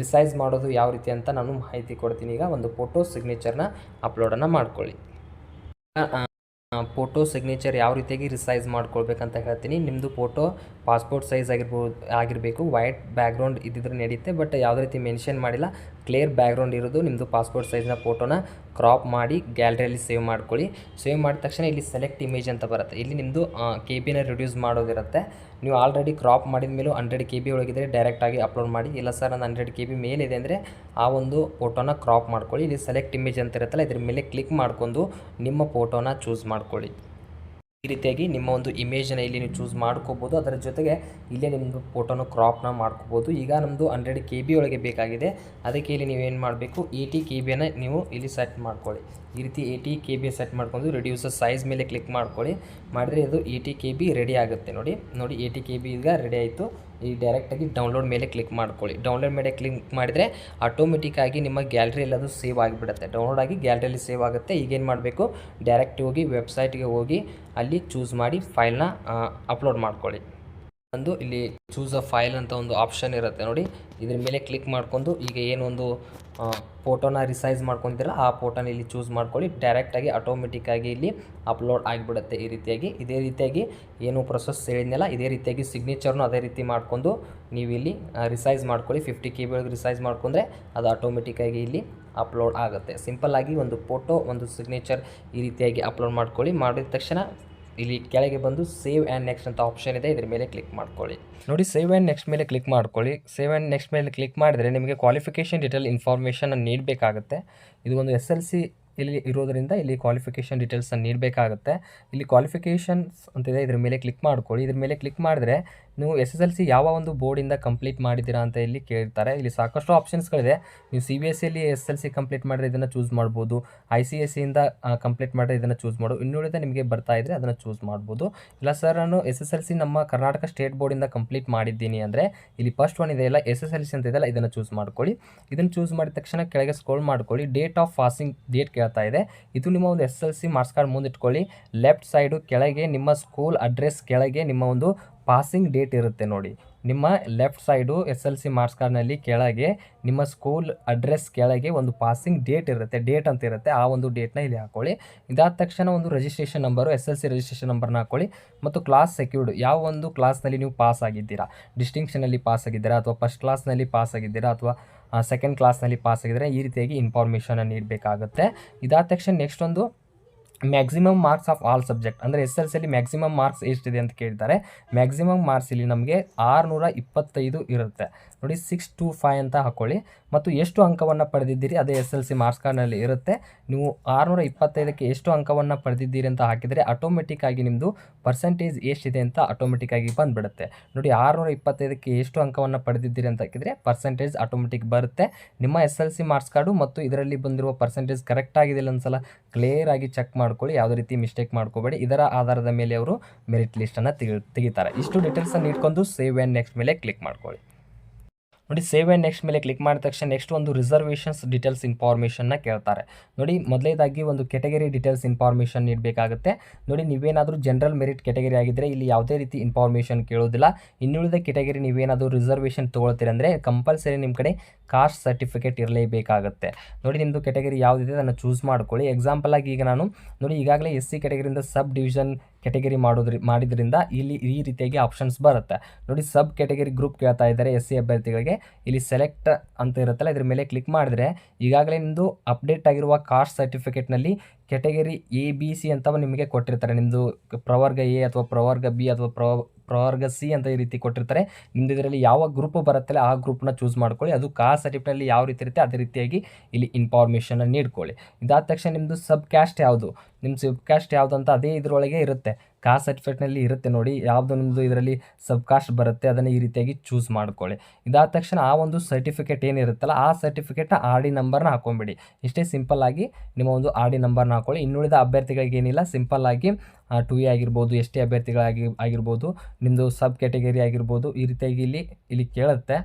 A: ರಿಸೈಜ್ ಮಾಡೋದು ಯಾವ ರೀತಿ ಅಂತ ನಾನು ಮಾಹಿತಿ ಕೊಡ್ತೀನಿ. ಈಗ ಒಂದು ಫೋಟೋ ಸಿಗ್ನೇಚರ್ನ ಅಪ್ಲೋಡನ್ನು ಮಾಡ್ಕೊಳ್ಳಿ. ಫೋಟೋ ಸಿಗ್ನೇಚರ್ ಯಾವ ರೀತಿಯಾಗಿ ರಿಸೈಜ್ ಮಾಡ್ಕೊಳ್ಬೇಕಂತ ಹೇಳ್ತೀನಿ. ನಿಮ್ಮದು ಫೋಟೋ ಪಾಸ್ಪೋರ್ಟ್ ಸೈಜ್ ಆಗಿರಬೇಕು. ವೈಟ್ ಬ್ಯಾಕ್ಗ್ರೌಂಡ್ ಇದ್ದಿದ್ರೆ ನಡೀತೆ, ಬಟ್ ಯಾವುದೇ ರೀತಿ ಮೆನ್ಷನ್ ಮಾಡಿಲ್ಲ. ಕ್ಲಿಯರ್ ಬ್ಯಾಕ್ಗ್ರೌಂಡ್ ಇರೋದು ನಿಮ್ಮದು ಪಾಸ್ಪೋರ್ಟ್ ಸೈಜ್ನ ಫೋಟೋನ ಕ್ರಾಪ್ ಮಾಡಿ ಗ್ಯಾಲರಿಯಲ್ಲಿ ಸೇವ್ ಮಾಡ್ಕೊಳ್ಳಿ. ಸೇವ್ ಮಾಡಿದ ತಕ್ಷಣ ಇಲ್ಲಿ ಸೆಲೆಕ್ಟ್ ಇಮೇಜ್ ಅಂತ ಬರುತ್ತೆ. ಇಲ್ಲಿ ನಿಮ್ಮದು KB ರಿಡ್ಯೂಸ್ ಮಾಡೋದಿರುತ್ತೆ. ನೀವು ಆಲ್ರೆಡಿ ಕ್ರಾಪ್ ಮಾಡಿದ ಮೇಲೂ 100 KB ಒಳಗಿದ್ರೆ ಡೈರೆಕ್ಟಾಗಿ ಅಪ್ಲೋಡ್ ಮಾಡಿ. ಇಲ್ಲ ಸರ್ ನಾನು 100 KB ಮೇಲಿದೆ ಅಂದರೆ ಆ ಒಂದು ಫೋಟೋನ ಕ್ರಾಪ್ ಮಾಡ್ಕೊಳ್ಳಿ. ಇಲ್ಲಿ ಸೆಲೆಕ್ಟ್ ಇಮೇಜ್ ಅಂತ ಇರುತ್ತಲ್ಲ ಇದ್ರ ಮೇಲೆ ಕ್ಲಿಕ್ ಮಾಡ್ಕೊಂಡು ನಿಮ್ಮ ಫೋಟೋನ ಚೂಸ್ ಮಾಡ್ಕೊಳ್ಳಿ. ಈ ರೀತಿಯಾಗಿ ನಿಮ್ಮ ಒಂದು ಇಮೇಜನ್ನು ಇಲ್ಲಿ ನೀವು ಚೂಸ್ ಮಾಡ್ಕೋಬೋದು. ಅದರ ಜೊತೆಗೆ ಇಲ್ಲೇ ನಿಮ್ಮದು ಫೋಟೋನ ಕ್ರಾಪ್ನ ಮಾಡ್ಕೋಬೋದು. ಈಗ ನಮ್ಮದು 100 KB ಒಳಗೆ ಬೇಕಾಗಿದೆ. ಅದಕ್ಕೆ ಇಲ್ಲಿ ನೀವೇನು ಮಾಡಬೇಕು, 80 KBಯನ್ನು ನೀವು ಇಲ್ಲಿ ಸೆಟ್ ಮಾಡ್ಕೊಳ್ಳಿ. ಈ ರೀತಿ 80 KB ಸೆಟ್ ಮಾಡ್ಕೊಂಡು ರಿಡ್ಯೂಸ್ ಸೈಜ್ ಮೇಲೆ ಕ್ಲಿಕ್ ಮಾಡ್ಕೊಳ್ಳಿ. ಮಾಡಿದ್ರೆ ಇದು 80 KB ರೆಡಿ ಆಗುತ್ತೆ. ನೋಡಿ 80 KB ಈಗ ರೆಡಿ ಆಯಿತು. ಈ ಡೈರೆಕ್ಟಾಗಿ ಡೌನ್ಲೋಡ್ ಮೇಲೆ ಕ್ಲಿಕ್ ಮಾಡ್ಕೊಳ್ಳಿ. ಡೌನ್ಲೋಡ್ ಮೇಲೆ ಕ್ಲಿಕ್ ಮಾಡಿದರೆ ಆಟೋಮೆಟಿಕ್ಕಾಗಿ ನಿಮ್ಮ ಗ್ಯಾಲರಿಯಲ್ಲಿ ಅದು ಸೇವ್ ಆಗಿಬಿಡುತ್ತೆ. ಡೌನ್ಲೋಡ್ ಆಗಿ ಗ್ಯಾಲರಿಯಲ್ಲಿ ಸೇವ್ ಆಗುತ್ತೆ. ಈಗೇನು ಮಾಡಬೇಕು, ಡೈರೆಕ್ಟ್ ಹೋಗಿ ವೆಬ್ಸೈಟ್ಗೆ ಹೋಗಿ ಅಲ್ಲಿ ಚೂಸ್ ಮಾಡಿ ಫೈಲ್ನ ಅಪ್ಲೋಡ್ ಮಾಡ್ಕೊಳ್ಳಿ. ಒಂದು ಇಲ್ಲಿ ಚೂಸ್ ಅ ಫೈಲ್ ಅಂತ ಒಂದು ಆಪ್ಷನ್ ಇರುತ್ತೆ ನೋಡಿ, ಇದ್ರ ಮೇಲೆ ಕ್ಲಿಕ್ ಮಾಡ್ಕೊಂಡು ಈಗ ಏನೊಂದು ಫೋಟೋನ ರಿಸೈಜ್ ಮಾಡ್ಕೊತೀರ ಆ ಫೋಟೋನ ಇಲ್ಲಿ ಚೂಸ್ ಮಾಡ್ಕೊಳ್ಳಿ. ಡೈರೆಕ್ಟಾಗಿ ಆಟೋಮೆಟಿಕ್ಕಾಗಿ ಇಲ್ಲಿ ಅಪ್ಲೋಡ್ ಆಗಿಬಿಡುತ್ತೆ. ಈ ರೀತಿಯಾಗಿ ಇದೇ ರೀತಿಯಾಗಿ ಏನು ಪ್ರೊಸೆಸ್ ಹೇಳಿದ್ನಲ್ಲ ಇದೇ ರೀತಿಯಾಗಿ ಸಿಗ್ನೇಚರ್ನು ಅದೇ ರೀತಿ ಮಾಡ್ಕೊಂಡು ನೀವು ಇಲ್ಲಿ ರಿಸೈಜ್ ಮಾಡ್ಕೊಳ್ಳಿ. 50 KB ಒಳಗೆ ರಿಸೈಜ್ ಮಾಡ್ಕೊಂಡ್ರೆ ಅದು ಆಟೋಮೆಟಿಕ್ಕಾಗಿ ಇಲ್ಲಿ ಅಪ್ಲೋಡ್ ಆಗುತ್ತೆ. ಸಿಂಪಲ್ಲಾಗಿ ಒಂದು ಫೋಟೋ ಒಂದು ಸಿಗ್ನೇಚರ್ ಈ ರೀತಿಯಾಗಿ ಅಪ್ಲೋಡ್ ಮಾಡ್ಕೊಳ್ಳಿ. ಮಾಡಿದ ತಕ್ಷಣ ಇಲ್ಲಿ ಕೆಳಗೆ ಬಂದು ಸೇವ್ ಆ್ಯಂಡ್ ನೆಕ್ಸ್ಟ್ ಅಂತ ಆಪ್ಷನ್ ಇದೆ, ಇದ್ರ ಮೇಲೆ ಕ್ಲಿಕ್ ಮಾಡ್ಕೊಳ್ಳಿ. ನೋಡಿ, ಸೇವ್ ಆ್ಯಂಡ್ ನೆಕ್ಸ್ಟ್ ಮೇಲೆ ಕ್ಲಿಕ್ ಮಾಡ್ಕೊಳ್ಳಿ. ಸೇವ್ ಆ್ಯಂಡ್ ನೆಕ್ಸ್ಟ್ ಮೇಲೆ ಕ್ಲಿಕ್ ಮಾಡಿದರೆ ನಿಮಗೆ ಕ್ವಾಲಿಫಿಕೇಷನ್ ಡೀಟೇಲ್ ಇನ್ಫಾರ್ಮೇಷನ್ ನೀಡಬೇಕಾಗುತ್ತೆ. ಇದು ಒಂದು SLC ಇಲ್ಲಿ ಇರೋದರಿಂದ ಇಲ್ಲಿ ಕ್ವಾಲಿಫಿಕೇಷನ್ ಡೀಟೇಲ್ಸನ್ನು ನೀಡಬೇಕಾಗುತ್ತೆ. ಇಲ್ಲಿ ಕ್ವಾಲಿಫಿಕೇಷನ್ಸ್ ಅಂತಿದೆ, ಇದ್ರ ಮೇಲೆ ಕ್ಲಿಕ್ ಮಾಡ್ಕೊಳ್ಳಿ. ಇದ್ರ ಮೇಲೆ ಕ್ಲಿಕ್ ಮಾಡಿದ್ರೆ ನೀವು SSLC ಯಾವ ಒಂದು ಬೋರ್ಡಿಂದ ಕಂಪ್ಲೀಟ್ ಮಾಡಿದ್ದೀರಾ ಅಂತ ಇಲ್ಲಿ ಕೇಳ್ತಾರೆ. ಇಲ್ಲಿ ಸಾಕಷ್ಟು ಆಪ್ಷನ್ಸ್ಗಳಿದೆ. ನೀವು CBSEಯಲ್ಲಿ SSLC ಕಂಪ್ಲೀಟ್ ಮಾಡಿದ್ರೆ ಇದನ್ನು ಚೂಸ್ ಮಾಡ್ಬೋದು. ICSEಯಿಂದ ಕಂಪ್ಲೀಟ್ ಮಾಡಿದ್ರೆ ಇದನ್ನು ಚೂಸ್ ಮಾಡು. ಇನ್ನುಳಿದ ನಿಮಗೆ ಬರ್ತಾ ಇದ್ದರೆ ಅದನ್ನು ಚೂಸ್ ಮಾಡ್ಬೋದು. ಇಲ್ಲ ಸರ್ ನಾನು SSLC ನಮ್ಮ ಕರ್ನಾಟಕ ಸ್ಟೇಟ್ ಬೋರ್ಡಿಂದ ಕಂಪ್ಲೀಟ್ ಮಾಡಿದ್ದೀನಿ ಅಂದರೆ ಇಲ್ಲಿ ಫಸ್ಟ್ ಒನ್ ಇದೆಯಲ್ಲ SSLC ಅಂತ ಇದೆಯಲ್ಲ ಇದನ್ನು ಚೂಸ್ ಮಾಡ್ಕೊಳ್ಳಿ. ಇದನ್ನು ಚೂಸ್ ಮಾಡಿದ ತಕ್ಷಣ ಕೆಳಗೆ ಸ್ಕ್ರೋಲ್ ಮಾಡ್ಕೊಳ್ಳಿ. ಡೇಟ್ ಆಫ್ ಪಾಸಿಂಗ್ ಡೇಟ್ ಕೇಳ್ತಾ ಇದೆ. ಇದು ನಿಮ್ಮ ಒಂದು SSLC ಮಾರ್ಕ್ಸ್ ಕಾರ್ಡ್ ಮುಂದಿಟ್ಕೊಳ್ಳಿ. ಲೆಫ್ಟ್ ಸೈಡು ಕೆಳಗೆ ನಿಮ್ಮ ಸ್ಕೂಲ್ ಅಡ್ರೆಸ್ ಕೆಳಗೆ ನಿಮ್ಮ ಒಂದು ಪಾಸಿಂಗ್ ಡೇಟ್ ಇರುತ್ತೆ ನೋಡಿ. ನಿಮ್ಮ ಲೆಫ್ಟ್ ಸೈಡು SSLC ಮಾರ್ಕ್ಸ್ ಕಾರ್ಡ್ನಲ್ಲಿ ಕೆಳಗೆ ನಿಮ್ಮ ಸ್ಕೂಲ್ ಅಡ್ರೆಸ್ ಕೆಳಗೆ ಒಂದು ಪಾಸಿಂಗ್ ಡೇಟ್ ಇರುತ್ತೆ, ಡೇಟ್ ಅಂತ ಇರುತ್ತೆ. ಆ ಒಂದು ಡೇಟ್ನ ಇಲ್ಲಿ ಹಾಕ್ಕೊಳ್ಳಿ. ಇದಾದ ತಕ್ಷಣ ಒಂದು ರಿಜಿಸ್ಟ್ರೇಷನ್ ನಂಬರು SSLC ರಿಜಿಸ್ಟ್ರೇಷನ್ ನಂಬರ್ನ ಹಾಕ್ಕೊಳ್ಳಿ ಮತ್ತು ಕ್ಲಾಸ್ ಸೆಕ್ಯೂರ್ಡ್ ಯಾವ ಒಂದು ಕ್ಲಾಸ್ನಲ್ಲಿ ನೀವು ಪಾಸ್ ಆಗಿದ್ದೀರಾ, ಡಿಸ್ಟಿಂಕ್ಷನಲ್ಲಿ ಪಾಸ್ ಆಗಿದ್ದೀರಾ ಅಥವಾ ಫಸ್ಟ್ ಕ್ಲಾಸ್ನಲ್ಲಿ ಪಾಸ್ ಆಗಿದ್ದೀರಾ ಅಥವಾ ಸೆಕೆಂಡ್ ಕ್ಲಾಸ್ನಲ್ಲಿ ಪಾಸ್ ಆಗಿದ್ದರೆ ಈ ರೀತಿಯಾಗಿ ಇನ್ಫಾರ್ಮೇಷನ್ ನೀಡಬೇಕಾಗುತ್ತೆ. ಇದಾದ ತಕ್ಷಣ ನೆಕ್ಸ್ಟ್ ಒಂದು maximum marks of all subject ಅಂದರೆ SSLCಯಲ್ಲಿ ಮ್ಯಾಕ್ಸಿಮಮ್ ಮಾರ್ಕ್ಸ್ ಎಷ್ಟಿದೆ ಅಂತ ಕೇಳ್ತಾರೆ. ಮ್ಯಾಕ್ಸಿಮಮ್ ಮಾರ್ಕ್ಸ್ ಇಲ್ಲಿ ನಮಗೆ 625 ಇರುತ್ತೆ ನೋಡಿ. 625 ಅಂತ ಹಾಕ್ಕೊಳ್ಳಿ ಮತ್ತು ಎಷ್ಟು ಅಂಕವನ್ನು ಪಡೆದಿದ್ದೀರಿ ಅದೇ SSLC ಮಾರ್ಕ್ಸ್ ಕಾರ್ಡ್ನಲ್ಲಿ ಇರುತ್ತೆ. ನೀವು 625ಕ್ಕೆ ಎಷ್ಟು ಅಂಕವನ್ನು ಪಡೆದಿದ್ದೀರಿ ಅಂತ ಹಾಕಿದರೆ ಆಟೋಮೆಟಿಕ್ ಆಗಿ ನಿಮ್ಮದು ಪರ್ಸೆಂಟೇಜ್ ಎಷ್ಟಿದೆ ಅಂತ ಆಟೋಮೆಟಿಕ್ ಆಗಿ ಬಂದುಬಿಡುತ್ತೆ ನೋಡಿ. 625ಕ್ಕೆ ಎಷ್ಟು ಅಂಕವನ್ನು ಪಡೆದಿದ್ದೀರಿ ಅಂತ ಹಾಕಿದರೆ ಪರ್ಸೆಂಟೇಜ್ ಆಟೋಮೆಟಿಕ್ ಬರುತ್ತೆ. ನಿಮ್ಮ SSLC ಮಾರ್ಕ್ಸ್ ಕಾರ್ಡು ಮತ್ತು ಇದರಲ್ಲಿ ಬಂದಿರುವ ಪರ್ಸೆಂಟೇಜ್ ಕರೆಕ್ಟ್ ಆಗಿದೆ ಇಲ್ಲ ಒಂದ್ಸಲ ಕ್ಲಿಯರ್ ಆಗಿ ಚೆಕ್ ಮಾಡ್ಕೊಳ್ಳಿ. ಯಾವುದೇ ರೀತಿ ಮಿಸ್ಟೇಕ್ ಮಾಡ್ಕೋಬೇಡಿ. ಇದರ ಆಧಾರದ ಮೇಲೆ ಅವರು ಮೆರಿಟ್ ಲಿಸ್ಟನ್ನು ತೆಗಿತಾರೆ. ಇಷ್ಟು ಡೀಟೇಲ್ಸನ್ನು ಇಟ್ಕೊಂಡು ಸೇವ್ ಆ್ಯಂಡ್ ನೆಕ್ಸ್ಟ್ ಮೇಲೆ ಕ್ಲಿಕ್ ಮಾಡ್ಕೊಳ್ಳಿ. ನೋಡಿ ಸೇವ್ ಆ್ಯಂಡ್ ನೆಕ್ಸ್ಟ್ ಮೇಲೆ ಕ್ಲಿಕ್ ಮಾಡಿದ ತಕ್ಷಣ ನೆಕ್ಸ್ಟ್ ಒಂದು ರಿಸರ್ವೇಷನ್ಸ್ ಡೀಟೇಲ್ಸ್ ಇನ್ಫಾರ್ಮೇಷನ್ನ ಕೇಳ್ತಾರೆ ನೋಡಿ. ಮೊದಲೇದಾಗಿ ಒಂದು ಕೆಟಗರಿ ಡೀಟೇಲ್ಸ್ ಇನ್ಫಾರ್ಮೇಷನ್ ನೀಡಬೇಕಾಗುತ್ತೆ ನೋಡಿ. ನೀವೇನಾದರೂ ಜನರಲ್ ಮೆರಿಟ್ ಕೆಟಗರಿ ಆಗಿದ್ದರೆ ಇಲ್ಲಿ ಯಾವುದೇ ರೀತಿ ಇನ್ಫಾರ್ಮೇಷನ್ ಕೇಳೋದಿಲ್ಲ. ಇನ್ನುಳಿದ ಕೆಟಗರಿ ನೀವೇನಾದರೂ ರಿಸರ್ವೇಷನ್ ತೊಗೊಳ್ತೀರ ಅಂದರೆ ಕಂಪಲ್ಸರಿ ನಿಮ್ಮ ಕಡೆ ಕಾಸ್ಟ್ ಸರ್ಟಿಫಿಕೇಟ್ ಇರಲೇಬೇಕಾಗುತ್ತೆ ನೋಡಿ. ನಿಮ್ಮದು ಕೆಟಗರಿ ಯಾವುದಿದೆ ಅದನ್ನು ಚೂಸ್ ಮಾಡ್ಕೊಳ್ಳಿ. ಎಕ್ಸಾಂಪಲ್ ಆಗಿ ಈಗ ನಾನು ನೋಡಿ ಈಗಾಗಲೇ SC ಕೆಟಗರಿಯಿಂದ ಸಬ್ ಡಿವಿಷನ್ ಕೆಟಗರಿ ಮಾಡಿದ್ರಿಂದ ಇಲ್ಲಿ ಈ ರೀತಿಯಾಗಿ ಆಪ್ಷನ್ಸ್ ಬರುತ್ತೆ ನೋಡಿ. ಸಬ್ ಕೆಟಗರಿ ಗ್ರೂಪ್ ಕೇಳ್ತಾ ಇದ್ದಾರೆ SC ಅಭ್ಯರ್ಥಿಗಳಿಗೆ. ಇಲ್ಲಿ ಸೆಲೆಕ್ಟ್ ಅಂತ ಇರುತ್ತಲ್ಲ ಇದ್ರ ಮೇಲೆ ಕ್ಲಿಕ್ ಮಾಡಿದ್ರೆ ಈಗಾಗಲೇ ನಿಮ್ಮದು ಅಪ್ಡೇಟ್ ಆಗಿರುವ ಕಾಸ್ಟ್ ಸರ್ಟಿಫಿಕೇಟ್ನಲ್ಲಿ ಕೆಟಗರಿ ABC ಅಂತ ನಿಮಗೆ ಕೊಟ್ಟಿರ್ತಾರೆ. ನಿಮ್ಮದು ಪ್ರವರ್ಗ A ಅಥವಾ ಪ್ರವರ್ಗ B ಅಥವಾ ಪ್ರವರ್ಗ C ಅಂತ ಈ ರೀತಿ ಕೊಟ್ಟಿರ್ತಾರೆ. ನಿಮ್ಮದು ಇದರಲ್ಲಿ ಯಾವ ಗ್ರೂಪ್ ಬರುತ್ತಲ್ಲ ಆ ಗ್ರೂಪ್ನ ಚೂಸ್ ಮಾಡ್ಕೊಳ್ಳಿ. ಅದು ಕಾಸ್ಟ್ ಸರ್ಟಿಫಿಕೇಟ್ನಲ್ಲಿ ಯಾವ ರೀತಿ ಇರುತ್ತೆ ಅದೇ ರೀತಿಯಾಗಿ ಇಲ್ಲಿ ಇನ್ಫಾರ್ಮೇಷನ್ನ ನೀಡ್ಕೊಳ್ಳಿ. ಇದಾದ ತಕ್ಷಣ ನಿಮ್ಮದು ಸಬ್ ಕ್ಯಾಸ್ಟ್ ಯಾವುದು, ನಿಮ್ಮ ಸಬ್ ಕ್ಯಾಸ್ಟ್ ಯಾವುದು ಅಂತ ಅದೇ ಇದರೊಳಗೆ ಇರುತ್ತೆ. ಕಾಸ್ಟ್ ಸರ್ಟಿಫಿಕೇಟ್ನಲ್ಲಿ ಇರುತ್ತೆ ನೋಡಿ ಯಾವುದು ನಿಮ್ಮದು ಇದರಲ್ಲಿ ಸಬ್ ಕಾಸ್ಟ್ ಬರುತ್ತೆ ಅದನ್ನು ಈ ರೀತಿಯಾಗಿ ಚೂಸ್ ಮಾಡ್ಕೊಳ್ಳಿ. ಇದಾದ ತಕ್ಷಣ ಆ ಒಂದು ಸರ್ಟಿಫಿಕೇಟ್ ಏನಿರುತ್ತಲ್ಲ ಆ ಸರ್ಟಿಫಿಕೇಟ್ನ RD ನಂಬರ್ನ ಹಾಕೊಂಬಿಡಿ. ಇಷ್ಟೇ ಸಿಂಪಲ್ ಆಗಿ ನಿಮ್ಮ ಒಂದು RD ನಂಬರ್ನ ಹಾಕೊಳ್ಳಿ. ಇನ್ನುಳಿದ ಅಭ್ಯರ್ಥಿಗಳಿಗೆ ಏನಿಲ್ಲ, ಸಿಂಪಲ್ ಆಗಿ 2A ಆಗಿರ್ಬೋದು, ST ಆಗಿರ್ಬೋದು, ನಿಮ್ಮದು ಸಬ್ ಕ್ಯಾಟಗರಿ ಆಗಿರ್ಬೋದು, ಈ ರೀತಿಯಾಗಿ ಇಲ್ಲಿ ಕೇಳುತ್ತೆ.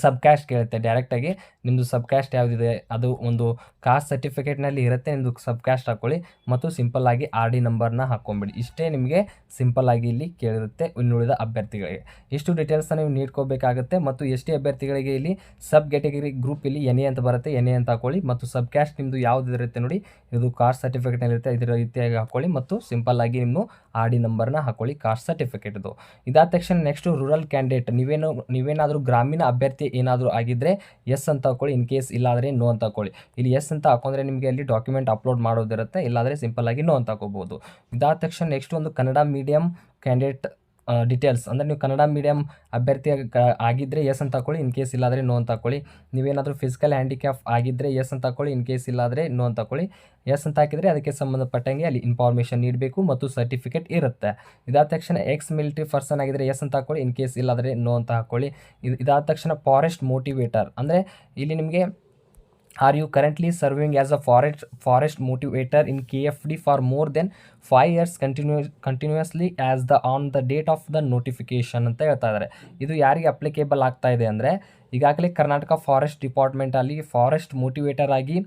A: ಸಬ್ ಕ್ಯಾಸ್ಟ್ ಕೇಳುತ್ತೆ ಡೈರೆಕ್ಟಾಗಿ. ನಿಮ್ಮದು ಸಬ್ ಕ್ಯಾಸ್ಟ್ ಯಾವುದಿದೆ ಅದು ಒಂದು ಕಾಸ್ಟ್ ಸರ್ಟಿಫಿಕೇಟ್ನಲ್ಲಿ ಇರುತ್ತೆ. ನಿಮ್ಮದು ಸಬ್ ಕ್ಯಾಸ್ಟ್ ಹಾಕ್ಕೊಳ್ಳಿ ಮತ್ತು ಸಿಂಪಲ್ಲಾಗಿ RD ನಂಬರ್ನ ಹಾಕ್ಕೊಂಬಿಡಿ. ಇಷ್ಟೇ ನಿಮಗೆ ಸಿಂಪಲ್ಲಾಗಿ ಇಲ್ಲಿ ಕೇಳಿರುತ್ತೆ ಇನ್ನುಳಿದ ಅಭ್ಯರ್ಥಿಗಳಿಗೆ. ಇಷ್ಟು ಡೀಟೇಲ್ಸನ್ನು ನೀವು ನೀಡ್ಕೋಬೇಕಾಗುತ್ತೆ. ಮತ್ತು ST ಅಭ್ಯರ್ಥಿಗಳಿಗೆ ಇಲ್ಲಿ ಸಬ್ ಕ್ಯಾಟಗರಿ ಗ್ರೂಪ್ ಇಲ್ಲಿ NA ಅಂತ ಬರುತ್ತೆ, NA ಅಂತ ಹಾಕ್ಕೊಳ್ಳಿ. ಮತ್ತು ಸಬ್ ಕ್ಯಾಸ್ಟ್ ನಿಮ್ಮದು ಯಾವುದು ಇರುತ್ತೆ ನೋಡಿ ಇದು ಕಾಸ್ಟ್ ಸರ್ಟಿಫಿಕೇಟ್ನಲ್ಲಿ ಇರುತ್ತೆ ಇದರ ರೀತಿಯಾಗಿ ಹಾಕ್ಕೊಳ್ಳಿ ಮತ್ತು ಸಿಂಪಲ್ಲಾಗಿ ನಿಮ್ಮ RD ನಂಬರ್ನ ಹಾಕ್ಕೊಳ್ಳಿ ಕಾಸ್ಟ್ ಸರ್ಟಿಫಿಕೇಟ್ದು. ಇದಾದ ತಕ್ಷಣ ನೆಕ್ಸ್ಟು ರೂರಲ್ ಕ್ಯಾಂಡಿಡೇಟ್ ನೀವೇನಾದರೂ ಗ್ರಾಮೀಣ ಅಭ್ಯರ್ಥಿ ಏನಾದರೂ ಆಗಿದ್ದರೆ ಎಸ್ ಅಂತ ಹಾಕ್ಕೊಳ್ಳಿ. ಇನ್ ಕೇಸ್ ಇಲ್ಲಾದರೆ ನೋ ಅಂತ ಹಾಕ್ಕೊಳ್ಳಿ. ಇಲ್ಲಿ ಎಸ್ ಅಂತ ಹಾಕೊಂಡ್ರೆ ನಿಮಗೆ ಅಲ್ಲಿ ಡಾಕ್ಯುಮೆಂಟ್ ಅಪ್ಲೋಡ್ ಮಾಡೋದಿರುತ್ತೆ, ಇಲ್ಲಾದರೆ ಸಿಂಪಲ್ಲಾಗಿ ನೋ ಅಂತ ಹಾಕೋಬೋದು. ಇದಾದ ತಕ್ಷಣ ನೆಕ್ಸ್ಟ್ ಒಂದು ಕನ್ನಡ ಮೀಡಿಯಂ ಕ್ಯಾಂಡಿಡೇಟ್ ಡೀಟೇಲ್ಸ್ ಅಂದರೆ ನೀವು ಕನ್ನಡ ಮೀಡಿಯಂ ಅಭ್ಯರ್ಥಿ ಆಗಿದ್ದರೆ ಎಸ್ ಅಂತ ಹಾಕ್ಕೊಳ್ಳಿ. ಇನ್ ಕೇಸ್ ಇಲ್ಲಾದರೆ ನೋ ಅಂತ ಹಾಕ್ಕೊಳ್ಳಿ. ನೀವೇನಾದರೂ ಫಿಸಿಕಲ್ ಹ್ಯಾಂಡಿಕ್ಯಾಪ್ ಆಗಿದ್ದರೆ ಎಸ್ ಅಂತ ಹಾಕ್ಕೊಳ್ಳಿ. ಇನ್ ಕೇಸ್ ಇಲ್ಲಾದರೆ ನೋ ಅಂತ ಹಾಕ್ಕೊಳ್ಳಿ. ಎಸ್ ಅಂತ ಹಾಕಿದರೆ ಅದಕ್ಕೆ ಸಂಬಂಧಪಟ್ಟಂಗೆ ಅಲ್ಲಿ ಇನ್ಫಾರ್ಮೇಷನ್ ನೀಡಬೇಕು ಮತ್ತು ಸರ್ಟಿಫಿಕೇಟ್ ಇರುತ್ತೆ. ಇದಾದ ತಕ್ಷಣ ಎಕ್ಸ್ ಮಿಲಿಟರಿ ಪರ್ಸನ್ ಆಗಿದ್ದರೆ ಎಸ್ ಅಂತ ಹಾಕ್ಕೊಳ್ಳಿ. ಇನ್ ಕೇಸ್ ಇಲ್ಲಾದರೆ ನೋ ಅಂತ ಹಾಕ್ಕೊಳ್ಳಿ. ಇದಾದ ತಕ್ಷಣ ಫಾರೆಸ್ಟ್ ಮೋಟಿವೇಟರ್ ಅಂದರೆ ಇಲ್ಲಿ ನಿಮಗೆ are you currently serving as a forest motivator in KFD for more than 5 years continuously as on the date of the notification ಅಂತ ಹೇಳ್ತಾ ಇದ್ದಾರೆ. ಇದು ಯಾರಿಗೆ ಅಪ್ಲಿಕೇಬಲ್ ಆಗ್ತಾ ಇದೆ ಅಂದರೆ ಈಗಾಗಲೇ ಕರ್ನಾಟಕ ಫಾರೆಸ್ಟ್ ಡಿಪಾರ್ಟ್ಮೆಂಟಲ್ಲಿ ಫಾರೆಸ್ಟ್ ಮೋಟಿವೇಟರ್ ಆಗಿ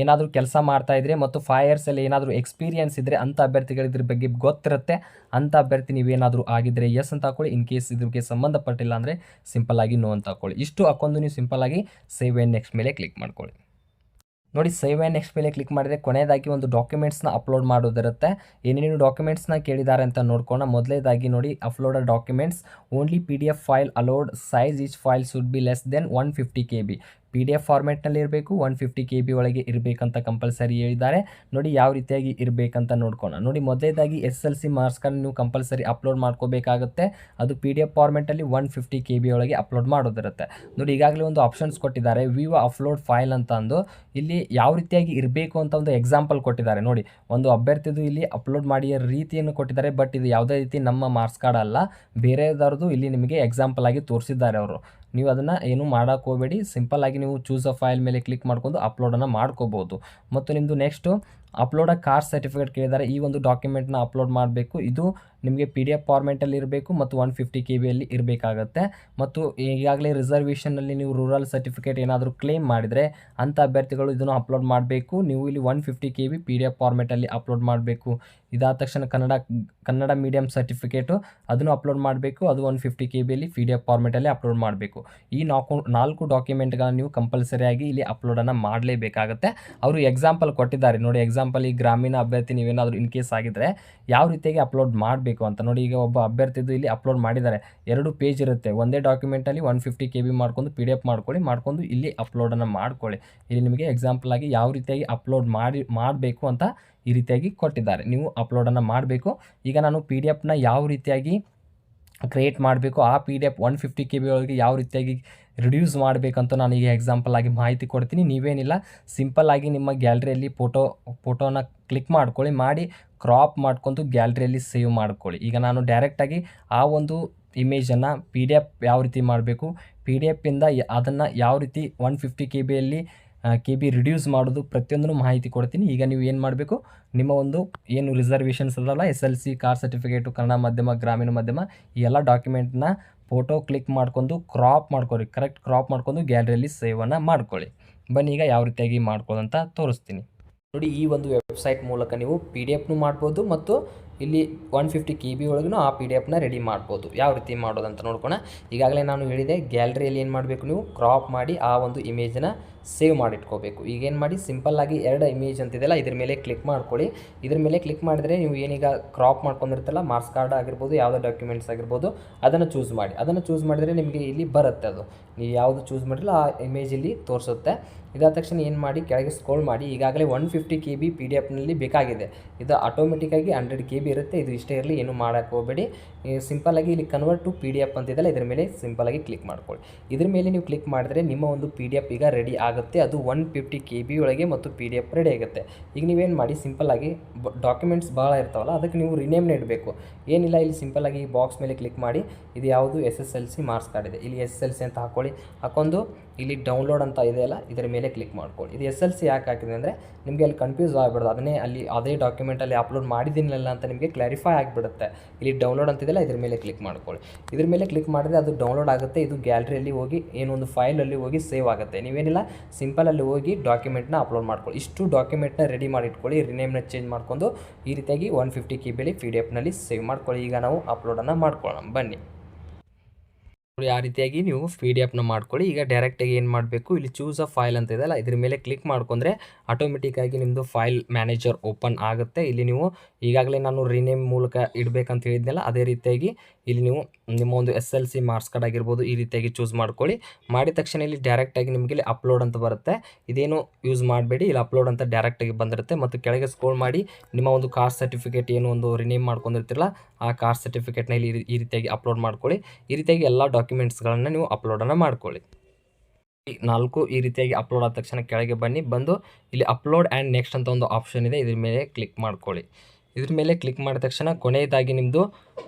A: ಏನಾದರೂ ಕೆಲಸ ಮಾಡ್ತಾಯಿದ್ರೆ ಮತ್ತು 5 yearsಲ್ಲಿ ಏನಾದರೂ ಎಕ್ಸ್ಪೀರಿಯನ್ಸ್ ಇದ್ದರೆ ಅಂಥ ಅಭ್ಯರ್ಥಿಗಳು ಇದ್ರ ಬಗ್ಗೆ ಗೊತ್ತಿರುತ್ತೆ. ಅಂಥ ಅಭ್ಯರ್ಥಿ ನೀವೇನಾದರೂ ಆಗಿದ್ದರೆ ಎಸ್ ಅಂತ ಹಾಕ್ಕೊಳ್ಳಿ. ಇನ್ ಕೇಸ್ ಇದ್ರಿಗೆ ಸಂಬಂಧಪಟ್ಟಿಲ್ಲ ಅಂದರೆ ಸಿಂಪಲ್ಲಾಗಿ ನೋ ಅಂತ ಹಾಕ್ಕೊಳ್ಳಿ. ಇಷ್ಟು ಹಾಕೊಂಡು ನೀವು ಸಿಂಪಲ್ಲಾಗಿ ಸೇವ್ ಆ್ಯಂಡ್ ನೆಕ್ಸ್ಟ್ ಮೇಲೆ ಕ್ಲಿಕ್ ಮಾಡ್ಕೊಳ್ಳಿ. ನೋಡಿ ಸೇವ್ ಆ್ಯಂಡ್ ನೆಕ್ಸ್ಟ್ ಮೇಲೆ ಕ್ಲಿಕ್ ಮಾಡಿದರೆ ಕೊನೆಯದಾಗಿ ಒಂದು ಡಾಕ್ಯುಮೆಂಟ್ಸ್ನ ಅಪ್ಲೋಡ್ ಮಾಡೋದಿರುತ್ತೆ. ಏನೇನು ಡಾಕ್ಯುಮೆಂಟ್ಸ್ನ ಕೇಳಿದ್ದಾರೆ ಅಂತ ನೋಡ್ಕೊಂಡು ಮೊದಲೇದಾಗಿ ನೋಡಿ upload documents only PDF file allowed size each file should be less than 150 KB. PDF ಫಾರ್ಮ್ಯಾಟ್ನಲ್ಲಿ ಇರಬೇಕು, 150 KB ಒಳಗೆ ಇರಬೇಕಂತ ಕಂಪಲ್ಸರಿ ಹೇಳಿದ್ದಾರೆ. ನೋಡಿ ಯಾವ ರೀತಿಯಾಗಿ ಇರಬೇಕಂತ ನೋಡ್ಕೋಣ. ನೋಡಿ ಮೊದಲನೇದಾಗಿ SSLC ಮಾರ್ಕ್ಸ್ ಕಾರ್ಡ್ ನೀವು ಕಂಪಲ್ಸರಿ ಅಪ್ಲೋಡ್ ಮಾಡ್ಕೋಬೇಕಾಗುತ್ತೆ. ಅದು PDF ಫಾರ್ಮ್ಯಾಟಲ್ಲಿ 150 KB ಒಳಗೆ ಅಪ್ಲೋಡ್ ಮಾಡೋದಿರುತ್ತೆ. ನೋಡಿ ಈಗಾಗಲೇ ಒಂದು ಆಪ್ಷನ್ಸ್ ಕೊಟ್ಟಿದ್ದಾರೆ, ವ್ಯೂ ಅಪ್ಲೋಡ್ ಫೈಲ್ ಅಂತ ಅಂದು. ಇಲ್ಲಿ ಯಾವ ರೀತಿಯಾಗಿ ಇರಬೇಕು ಅಂತ ಒಂದು ಎಕ್ಸಾಂಪಲ್ ಕೊಟ್ಟಿದ್ದಾರೆ. ನೋಡಿ ಒಂದು ಅಭ್ಯರ್ಥಿದು ಇಲ್ಲಿ ಅಪ್ಲೋಡ್ ಮಾಡಿಯ ರೀತಿಯನ್ನು ಕೊಟ್ಟಿದ್ದಾರೆ, ಬಟ್ ಇದು ಯಾವುದೇ ರೀತಿ ನಮ್ಮ ಮಾರ್ಕ್ಸ್ ಕಾರ್ಡ್ ಅಲ್ಲ, ಬೇರೆದವ್ರದ್ದು ಇಲ್ಲಿ ನಿಮಗೆ ಎಕ್ಸಾಂಪಲ್ ಆಗಿ ತೋರಿಸಿದ್ದಾರೆ ಅವರು. ನೀವು ಅದನ್ನು ಏನು ಮಾಡೋಕೆ ಹೋಗಬೇಡಿ, ಸಿಂಪಲ್ ಆಗಿ ನೀವು ಚೂಸ್ ಅ ಫೈಲ್ ಮೇಲೆ ಕ್ಲಿಕ್ ಮಾಡ್ಕೊಂಡು ಅಪ್ಲೋಡನ್ನು ಮಾಡ್ಕೋಬೋದು. ಮತ್ತು ನಿಮ್ಮದು ನೆಕ್ಸ್ಟು ಅಪ್ಲೋಡ್ ಅ ಕಾಸ್ಟ್ ಸರ್ಟಿಫಿಕೇಟ್ ಕೇಳಿದ್ದಾರೆ. ಈ ಒಂದು ಡಾಕ್ಯುಮೆಂಟ್ನ ಅಪ್ಲೋಡ್ ಮಾಡಬೇಕು. ಇದು ನಿಮಗೆ PDF ಫಾರ್ಮ್ಯಾಟಲ್ಲಿ ಇರಬೇಕು ಮತ್ತು 150 KBಯಲ್ಲಿ ಇರಬೇಕಾಗತ್ತೆ. ಮತ್ತು ಈಗಾಗಲೇ ರಿಸರ್ವೇಷನಲ್ಲಿ ನೀವು ರೂರಲ್ ಸರ್ಟಿಫಿಕೇಟ್ ಏನಾದರೂ ಕ್ಲೇಮ್ ಮಾಡಿದರೆ ಅಂಥ ಅಭ್ಯರ್ಥಿಗಳು ಇದನ್ನು ಅಪ್ಲೋಡ್ ಮಾಡಬೇಕು. ನೀವು ಇಲ್ಲಿ 150 KB PDF ಫಾರ್ಮ್ಯಾಟಲ್ಲಿ ಅಪ್ಲೋಡ್ ಮಾಡಬೇಕು. ಇದಾದ ತಕ್ಷಣ ಕನ್ನಡ ಮೀಡಿಯಂ ಸರ್ಟಿಫಿಕೇಟು ಅದನ್ನು ಅಪ್ಲೋಡ್ ಮಾಡಬೇಕು. ಅದು 150 KBಯಲ್ಲಿ PDF ಫಾರ್ಮ್ಯಾಟಲ್ಲಿ ಅಪ್ಲೋಡ್ ಮಾಡಬೇಕು. ಈ 4 ಡಾಕ್ಯುಮೆಂಟ್ಗಳನ್ನು ನೀವು ಕಂಪಲ್ಸರಿಯಾಗಿ ಇಲ್ಲಿ ಅಪ್ಲೋಡನ್ನು ಮಾಡಲೇಬೇಕಾಗುತ್ತೆ. ಅವರು ಎಕ್ಸಾಂಪಲ್ ಕೊಟ್ಟಿದ್ದಾರೆ ನೋಡಿ. ಎಕ್ಸಾಂಪಲ್ ಈ ಗ್ರಾಮೀಣ ಅಭ್ಯರ್ಥಿ ನೀವೇನಾದರೂ ಇನ್ ಕೇಸ್ ಆಗಿದ್ದರೆ ಯಾವ ರೀತಿಯಾಗಿ ಅಪ್ಲೋಡ್ ಮಾಡಬೇಕು ಅಂತ ನೋಡಿ. ಈಗ ಒಬ್ಬ ಅಭ್ಯರ್ಥಿದು ಇಲ್ಲಿ ಅಪ್ಲೋಡ್ ಮಾಡಿದ್ದಾರೆ, 2 ಪೇಜ್ ಇರುತ್ತೆ. ಒಂದೇ ಡಾಕ್ಯುಮೆಂಟಲ್ಲಿ 150 KB ಮಾಡ್ಕೊಂಡು PDF ಮಾಡ್ಕೊಂಡು ಇಲ್ಲಿ ಅಪ್ಲೋಡನ್ನು ಮಾಡ್ಕೊಳ್ಳಿ. ಇಲ್ಲಿ ನಿಮಗೆ ಎಕ್ಸಾಂಪಲ್ ಆಗಿ ಯಾವ ರೀತಿಯಾಗಿ ಅಪ್ಲೋಡ್ ಮಾಡಬೇಕು ಅಂತ ಈ ರೀತಿಯಾಗಿ ಕೊಟ್ಟಿದ್ದಾರೆ. ನೀವು ಅಪ್ಲೋಡನ್ನು ಮಾಡಬೇಕು. ಈಗ ನಾನು PDF ಯಾವ ರೀತಿಯಾಗಿ ಕ್ರಿಯೇಟ್ ಮಾಡಬೇಕು, ಆ PDF 150 KB ಒಳಗೆ ಯಾವ ರೀತಿಯಾಗಿ ರಿಡ್ಯೂಸ್ ಮಾಡಬೇಕಂತ ನಾನು ಈಗ ಎಕ್ಸಾಂಪಲ್ ಆಗಿ ಮಾಹಿತಿ ಕೊಡ್ತೀನಿ. ನೀವೇನಿಲ್ಲ, ಸಿಂಪಲ್ ಆಗಿ ನಿಮ್ಮ ಗ್ಯಾಲರಿಯಲ್ಲಿ ಫೋಟೋನ ಕ್ಲಿಕ್ ಮಾಡ್ಕೊಳ್ಳಿ, ಮಾಡಿ ಕ್ರಾಪ್ ಮಾಡ್ಕೊಂಡು ಗ್ಯಾಲರಿಯಲ್ಲಿ ಸೇವ್ ಮಾಡ್ಕೊಳ್ಳಿ. ಈಗ ನಾನು ಡೈರೆಕ್ಟಾಗಿ ಆ ಒಂದು ಇಮೇಜನ್ನು PDF ಯಾವ ರೀತಿ ಮಾಡಬೇಕು, PDFಯಿಂದ ಅದನ್ನು ಯಾವ ರೀತಿ 150 KBಯಲ್ಲಿ KB ರಿಡ್ಯೂಸ್ ಮಾಡೋದು ಪ್ರತಿಯೊಂದನ್ನು ಮಾಹಿತಿ ಕೊಡ್ತೀನಿ. ಈಗ ನೀವು ಏನು ಮಾಡಬೇಕು, ನಿಮ್ಮ ಒಂದು ಏನು ರಿಸರ್ವೇಷನ್ಸ್ ಅದಲ್ಲ, SSLC ಕಾಸ್ಟ್ ಸರ್ಟಿಫಿಕೇಟು, ಕನ್ನಡ ಮಾಧ್ಯಮ, ಗ್ರಾಮೀಣ ಮಾಧ್ಯಮ, ಈ ಎಲ್ಲ ಡಾಕ್ಯುಮೆಂಟ್ನ ಫೋಟೋ ಕ್ಲಿಕ್ ಮಾಡ್ಕೊಂಡು ಕ್ರಾಪ್ ಮಾಡ್ಕೊಳ್ಳಿ. ಕರೆಕ್ಟ್ ಕ್ರಾಪ್ ಮಾಡ್ಕೊಂಡು ಗ್ಯಾಲರಿಯಲ್ಲಿ ಸೇವನ್ನು ಮಾಡ್ಕೊಳ್ಳಿ. ಬನ್ನಿ ಈಗ ಯಾವ ರೀತಿಯಾಗಿ ಮಾಡ್ಕೊಳ್ಳೋದಂತ ತೋರಿಸ್ತೀನಿ. ನೋಡಿ ಈ ಒಂದು ವೆಬ್ಸೈಟ್ ಮೂಲಕ ನೀವು PDF ಮಾಡ್ಬೋದು ಮತ್ತು ಇಲ್ಲಿ 150 KB ಒಳಗೂ ಆ PDF ರೆಡಿ ಮಾಡ್ಬೋದು. ಯಾವ ರೀತಿ ಮಾಡೋದಂತ ನೋಡ್ಕೋಣ. ಈಗಾಗಲೇ ನಾನು ಹೇಳಿದೆ, ಗ್ಯಾಲರಿಯಲ್ಲಿ ಏನು ಮಾಡಬೇಕು, ನೀವು ಕ್ರಾಪ್ ಮಾಡಿ ಆ ಒಂದು ಇಮೇಜನ್ನು ಸೇವ್ ಮಾಡಿಟ್ಕೋಬೇಕು. ಈಗೇನು ಮಾಡಿ, ಸಿಂಪಲ್ಲಾಗಿ 2 ಇಮೇಜ್ ಅಂತಿದೆಯಲ್ಲ, ಇದ್ರ ಮೇಲೆ ಕ್ಲಿಕ್ ಮಾಡ್ಕೊಳ್ಳಿ. ಇದ್ರ ಮೇಲೆ ಕ್ಲಿಕ್ ಮಾಡಿದರೆ ನೀವು ಏನೀಗ ಕ್ರಾಪ್ ಮಾಡ್ಕೊಂಡಿರ್ತಲ್ಲ, ಮಾರ್ಕ್ಸ್ ಕಾರ್ಡ್ ಆಗಿರ್ಬೋದು, ಯಾವುದೇ ಡಾಕ್ಯುಮೆಂಟ್ಸ್ ಆಗಿರ್ಬೋದು, ಅದನ್ನು ಚೂಸ್ ಮಾಡಿ. ಅದನ್ನು ಚೂಸ್ ಮಾಡಿದರೆ ನಿಮಗೆ ಇಲ್ಲಿ ಬರುತ್ತೆ. ಅದು ನೀವು ಯಾವುದು ಚೂಸ್ ಮಾಡಿರಲ್ಲ ಆ ಇಮೇಜ್ ಇಲ್ಲಿ ತೋರಿಸುತ್ತೆ. ಇದಾದ ತಕ್ಷಣ ಏನು ಮಾಡಿ, ಕೆಳಗೆ ಸ್ಕ್ರೋಲ್ ಮಾಡಿ. ಈಗಾಗಲೇ 150 KB PDF ಬೇಕಾಗಿದೆ. ಇದು ಆಟೋಮೆಟಿಕ್ಕಾಗಿ 100 KB ಇರುತ್ತೆ. ಇದು ಇಷ್ಟೇ ಇರಲಿ, ಏನು ಮಾಡೋಕ್ಕೆ ಹೋಗಬೇಡಿ. ಸಿಂಪಲ್ಲಾಗಿ ಇಲ್ಲಿ ಕನ್ವರ್ಟ್ ಟು PDF ಅಂತಿದೆಯಲ್ಲ, ಇದ್ರ ಮೇಲೆ ಸಿಂಪಲ್ಲಾಗಿ ಕ್ಲಿಕ್ ಮಾಡ್ಕೊಳ್ಳಿ. ಇದ್ರ ಮೇಲೆ ನೀವು ಕ್ಲಿಕ್ ಮಾಡಿದ್ರೆ ನಿಮ್ಮ ಒಂದು PDF ಈಗ ರೆಡಿ ಆಗುತ್ತೆ. ಅದು 150 KB ಒಳಗೆ ಮತ್ತು PDF ರೆಡಿ ಆಗುತ್ತೆ. ಈಗ ನೀವೇನು ಮಾಡಿ, ಸಿಂಪಲ್ಲಾಗಿ ಡಾಕ್ಯುಮೆಂಟ್ಸ್ ಭಾಳ ಇರ್ತಾವಲ್ಲ, ಅದಕ್ಕೆ ನೀವು ರಿನೇಮ್ನ ಇಡಬೇಕು. ಏನಿಲ್ಲ, ಇಲ್ಲಿ ಸಿಂಪಲ್ಲಾಗಿ ಬಾಕ್ಸ್ ಮೇಲೆ ಕ್ಲಿಕ್ ಮಾಡಿ. ಇದು ಯಾವುದು SSLC ಮಾರ್ಕ್ಸ್ ಕಾರ್ಡ್ ಇದೆ, ಇಲ್ಲಿ SSLC ಅಂತ ಹಾಕೊಂಡು ಇಲ್ಲಿ ಡೌನ್ಲೋಡ್ ಅಂತ ಇದೆಯಲ್ಲ, ಇದರ ಮೇಲೆ ಕ್ಲಿಕ್ ಮಾಡ್ಕೊಳ್ಳಿ. ಇದು SSLC ಯಾಕೆ ಹಾಕಿದೆ ಅಂದರೆ ನಿಮಗೆ ಅಲ್ಲಿ ಕನ್ಫ್ಯೂಸ್ ಆಗಿಬಿಡೋದು, ಅದನ್ನೇ ಅಲ್ಲಿ ಅದೇ ಡಾಕ್ಯುಮೆಂಟಲ್ಲಿ ಅಪ್ಲೋಡ್ ಮಾಡಿದ್ದೀನಲ್ಲ ಅಂತ ನಿಮಗೆ ಕ್ಲಾರಿಫೈ ಆಗಿಬಿಡುತ್ತೆ. ಇಲ್ಲಿ ಡೌನ್ಲೋಡ್ ಅಂತಿದೆಯಲ್ಲ, ಇದ್ರ ಮೇಲೆ ಕ್ಲಿಕ್ ಮಾಡ್ಕೊಳ್ಳಿ. ಇದ್ರ ಮೇಲೆ ಕ್ಲಿಕ್ ಮಾಡಿದ್ರೆ ಅದು ಡೌನ್ಲೋಡ್ ಆಗುತ್ತೆ. ಇದು ಗ್ಯಾಲರಿಯಲ್ಲಿ ಹೋಗಿ ಏನೊಂದು ಫೈಲಲ್ಲಿ ಹೋಗಿ ಸೇವ್ ಆಗುತ್ತೆ. ನೀವೇನಿಲ್ಲ, ಸಿಂಪಲಲ್ಲಿ ಹೋಗಿ ಡಾಕ್ಯುಮೆಂಟ್ನ ಅಪ್ಲೋಡ್ ಮಾಡ್ಕೊಳ್ಳಿ. ಇಷ್ಟು ಡಾಕ್ಯುಮೆಂಟ್ನ ರೆಡಿ ಮಾಡಿ ಇಟ್ಕೊಳ್ಳಿ. ರಿನೇಮ್ನ ಚೇಂಜ್ ಮಾಡ್ಕೊಂಡು ಈ ರೀತಿಯಾಗಿ 150 KBಯಲ್ಲಿ PDFನಲ್ಲಿ ಸೇವ್ ಮಾಡ್ಕೊಳ್ಳಿ. ಈಗ ನಾವು ಅಪ್ಲೋಡನ್ನು ಮಾಡ್ಕೊಳ್ಳೋಣ, ಬನ್ನಿ. ಆ ರೀತಿಯಾಗಿ ನೀವು PDF ಮಾಡ್ಕೊಳ್ಳಿ. ಈಗ ಡೈರೆಕ್ಟಾಗಿ ಏನು ಮಾಡಬೇಕು, ಇಲ್ಲಿ ಚೂಸ್ ಅ ಫೈಲ್ ಅಂತ ಇದೆಯಲ್ಲ, ಇದ್ರ ಮೇಲೆ ಕ್ಲಿಕ್ ಮಾಡ್ಕೊಂಡ್ರೆ ಆಟೋಮೆಟಿಕ್ಕಾಗಿ ನಿಮ್ಮದು ಫೈಲ್ ಮ್ಯಾನೇಜರ್ ಓಪನ್ ಆಗುತ್ತೆ. ಇಲ್ಲಿ ನೀವು ಈಗಾಗಲೇ ನಾನು ರಿನೇಮ್ ಮೂಲಕ ಇಡಬೇಕಂತ ಹೇಳಿದ್ನಲ್ಲ, ಅದೇ ರೀತಿಯಾಗಿ ಇಲ್ಲಿ ನೀವು ನಿಮ್ಮ ಒಂದು SSLC ಮಾರ್ಕ್ಸ್ ಕಾರ್ಡ್ ಆಗಿರ್ಬೋದು, ಈ ರೀತಿಯಾಗಿ ಚೂಸ್ ಮಾಡ್ಕೊಳ್ಳಿ. ಮಾಡಿದ ತಕ್ಷಣ ಇಲ್ಲಿ ಡೈರೆಕ್ಟಾಗಿ ನಿಮಗೆ ಇಲ್ಲಿ ಅಪ್ಲೋಡ್ ಅಂತ ಬರುತ್ತೆ. ಇದೇನು ಯೂಸ್ ಮಾಡಬೇಡಿ, ಇಲ್ಲಿ ಅಪ್ಲೋಡ್ ಅಂತ ಡೈರೆಕ್ಟಾಗಿ ಬಂದಿರುತ್ತೆ. ಮತ್ತು ಕೆಳಗೆ ಸ್ಕ್ರೋಲ್ ಮಾಡಿ ನಿಮ್ಮ ಒಂದು ಕಾಸ್ಟ್ ಸರ್ಟಿಫಿಕೇಟ್ ಏನು ಒಂದು ರಿನೇಮ್ ಮಾಡ್ಕೊಂಡಿರ್ತಿರಲ್ಲ, ಆ ಕಾಸ್ಟ್ ಸರ್ಟಿಫಿಕೇಟ್ನ ಇಲ್ಲಿ ಈ ರೀತಿಯಾಗಿ ಅಪ್ಲೋಡ್ ಮಾಡ್ಕೊಳ್ಳಿ. ಈ ರೀತಿಯಾಗಿ ಎಲ್ಲ ಡಾಕ್ಯುಮೆಂಟ್ಸ್ಗಳನ್ನು ನೀವು ಅಪ್ಲೋಡನ್ನು ಮಾಡ್ಕೊಳ್ಳಿ. 4 ಈ ರೀತಿಯಾಗಿ ಅಪ್ಲೋಡ್ ಆದ ತಕ್ಷಣ ಕೆಳಗೆ ಬಂದು ಇಲ್ಲಿ ಅಪ್ಲೋಡ್ ಆ್ಯಂಡ್ ನೆಕ್ಸ್ಟ್ ಅಂತ ಒಂದು ಆಪ್ಷನ್ ಇದೆ, ಇದ್ರ ಮೇಲೆ ಕ್ಲಿಕ್ ಮಾಡ್ಕೊಳ್ಳಿ. ಇದ್ರ ಮೇಲೆ ಕ್ಲಿಕ್ ಮಾಡಿದ ತಕ್ಷಣ ಕೊನೆಯದಾಗಿ ನಿಮ್ಮದು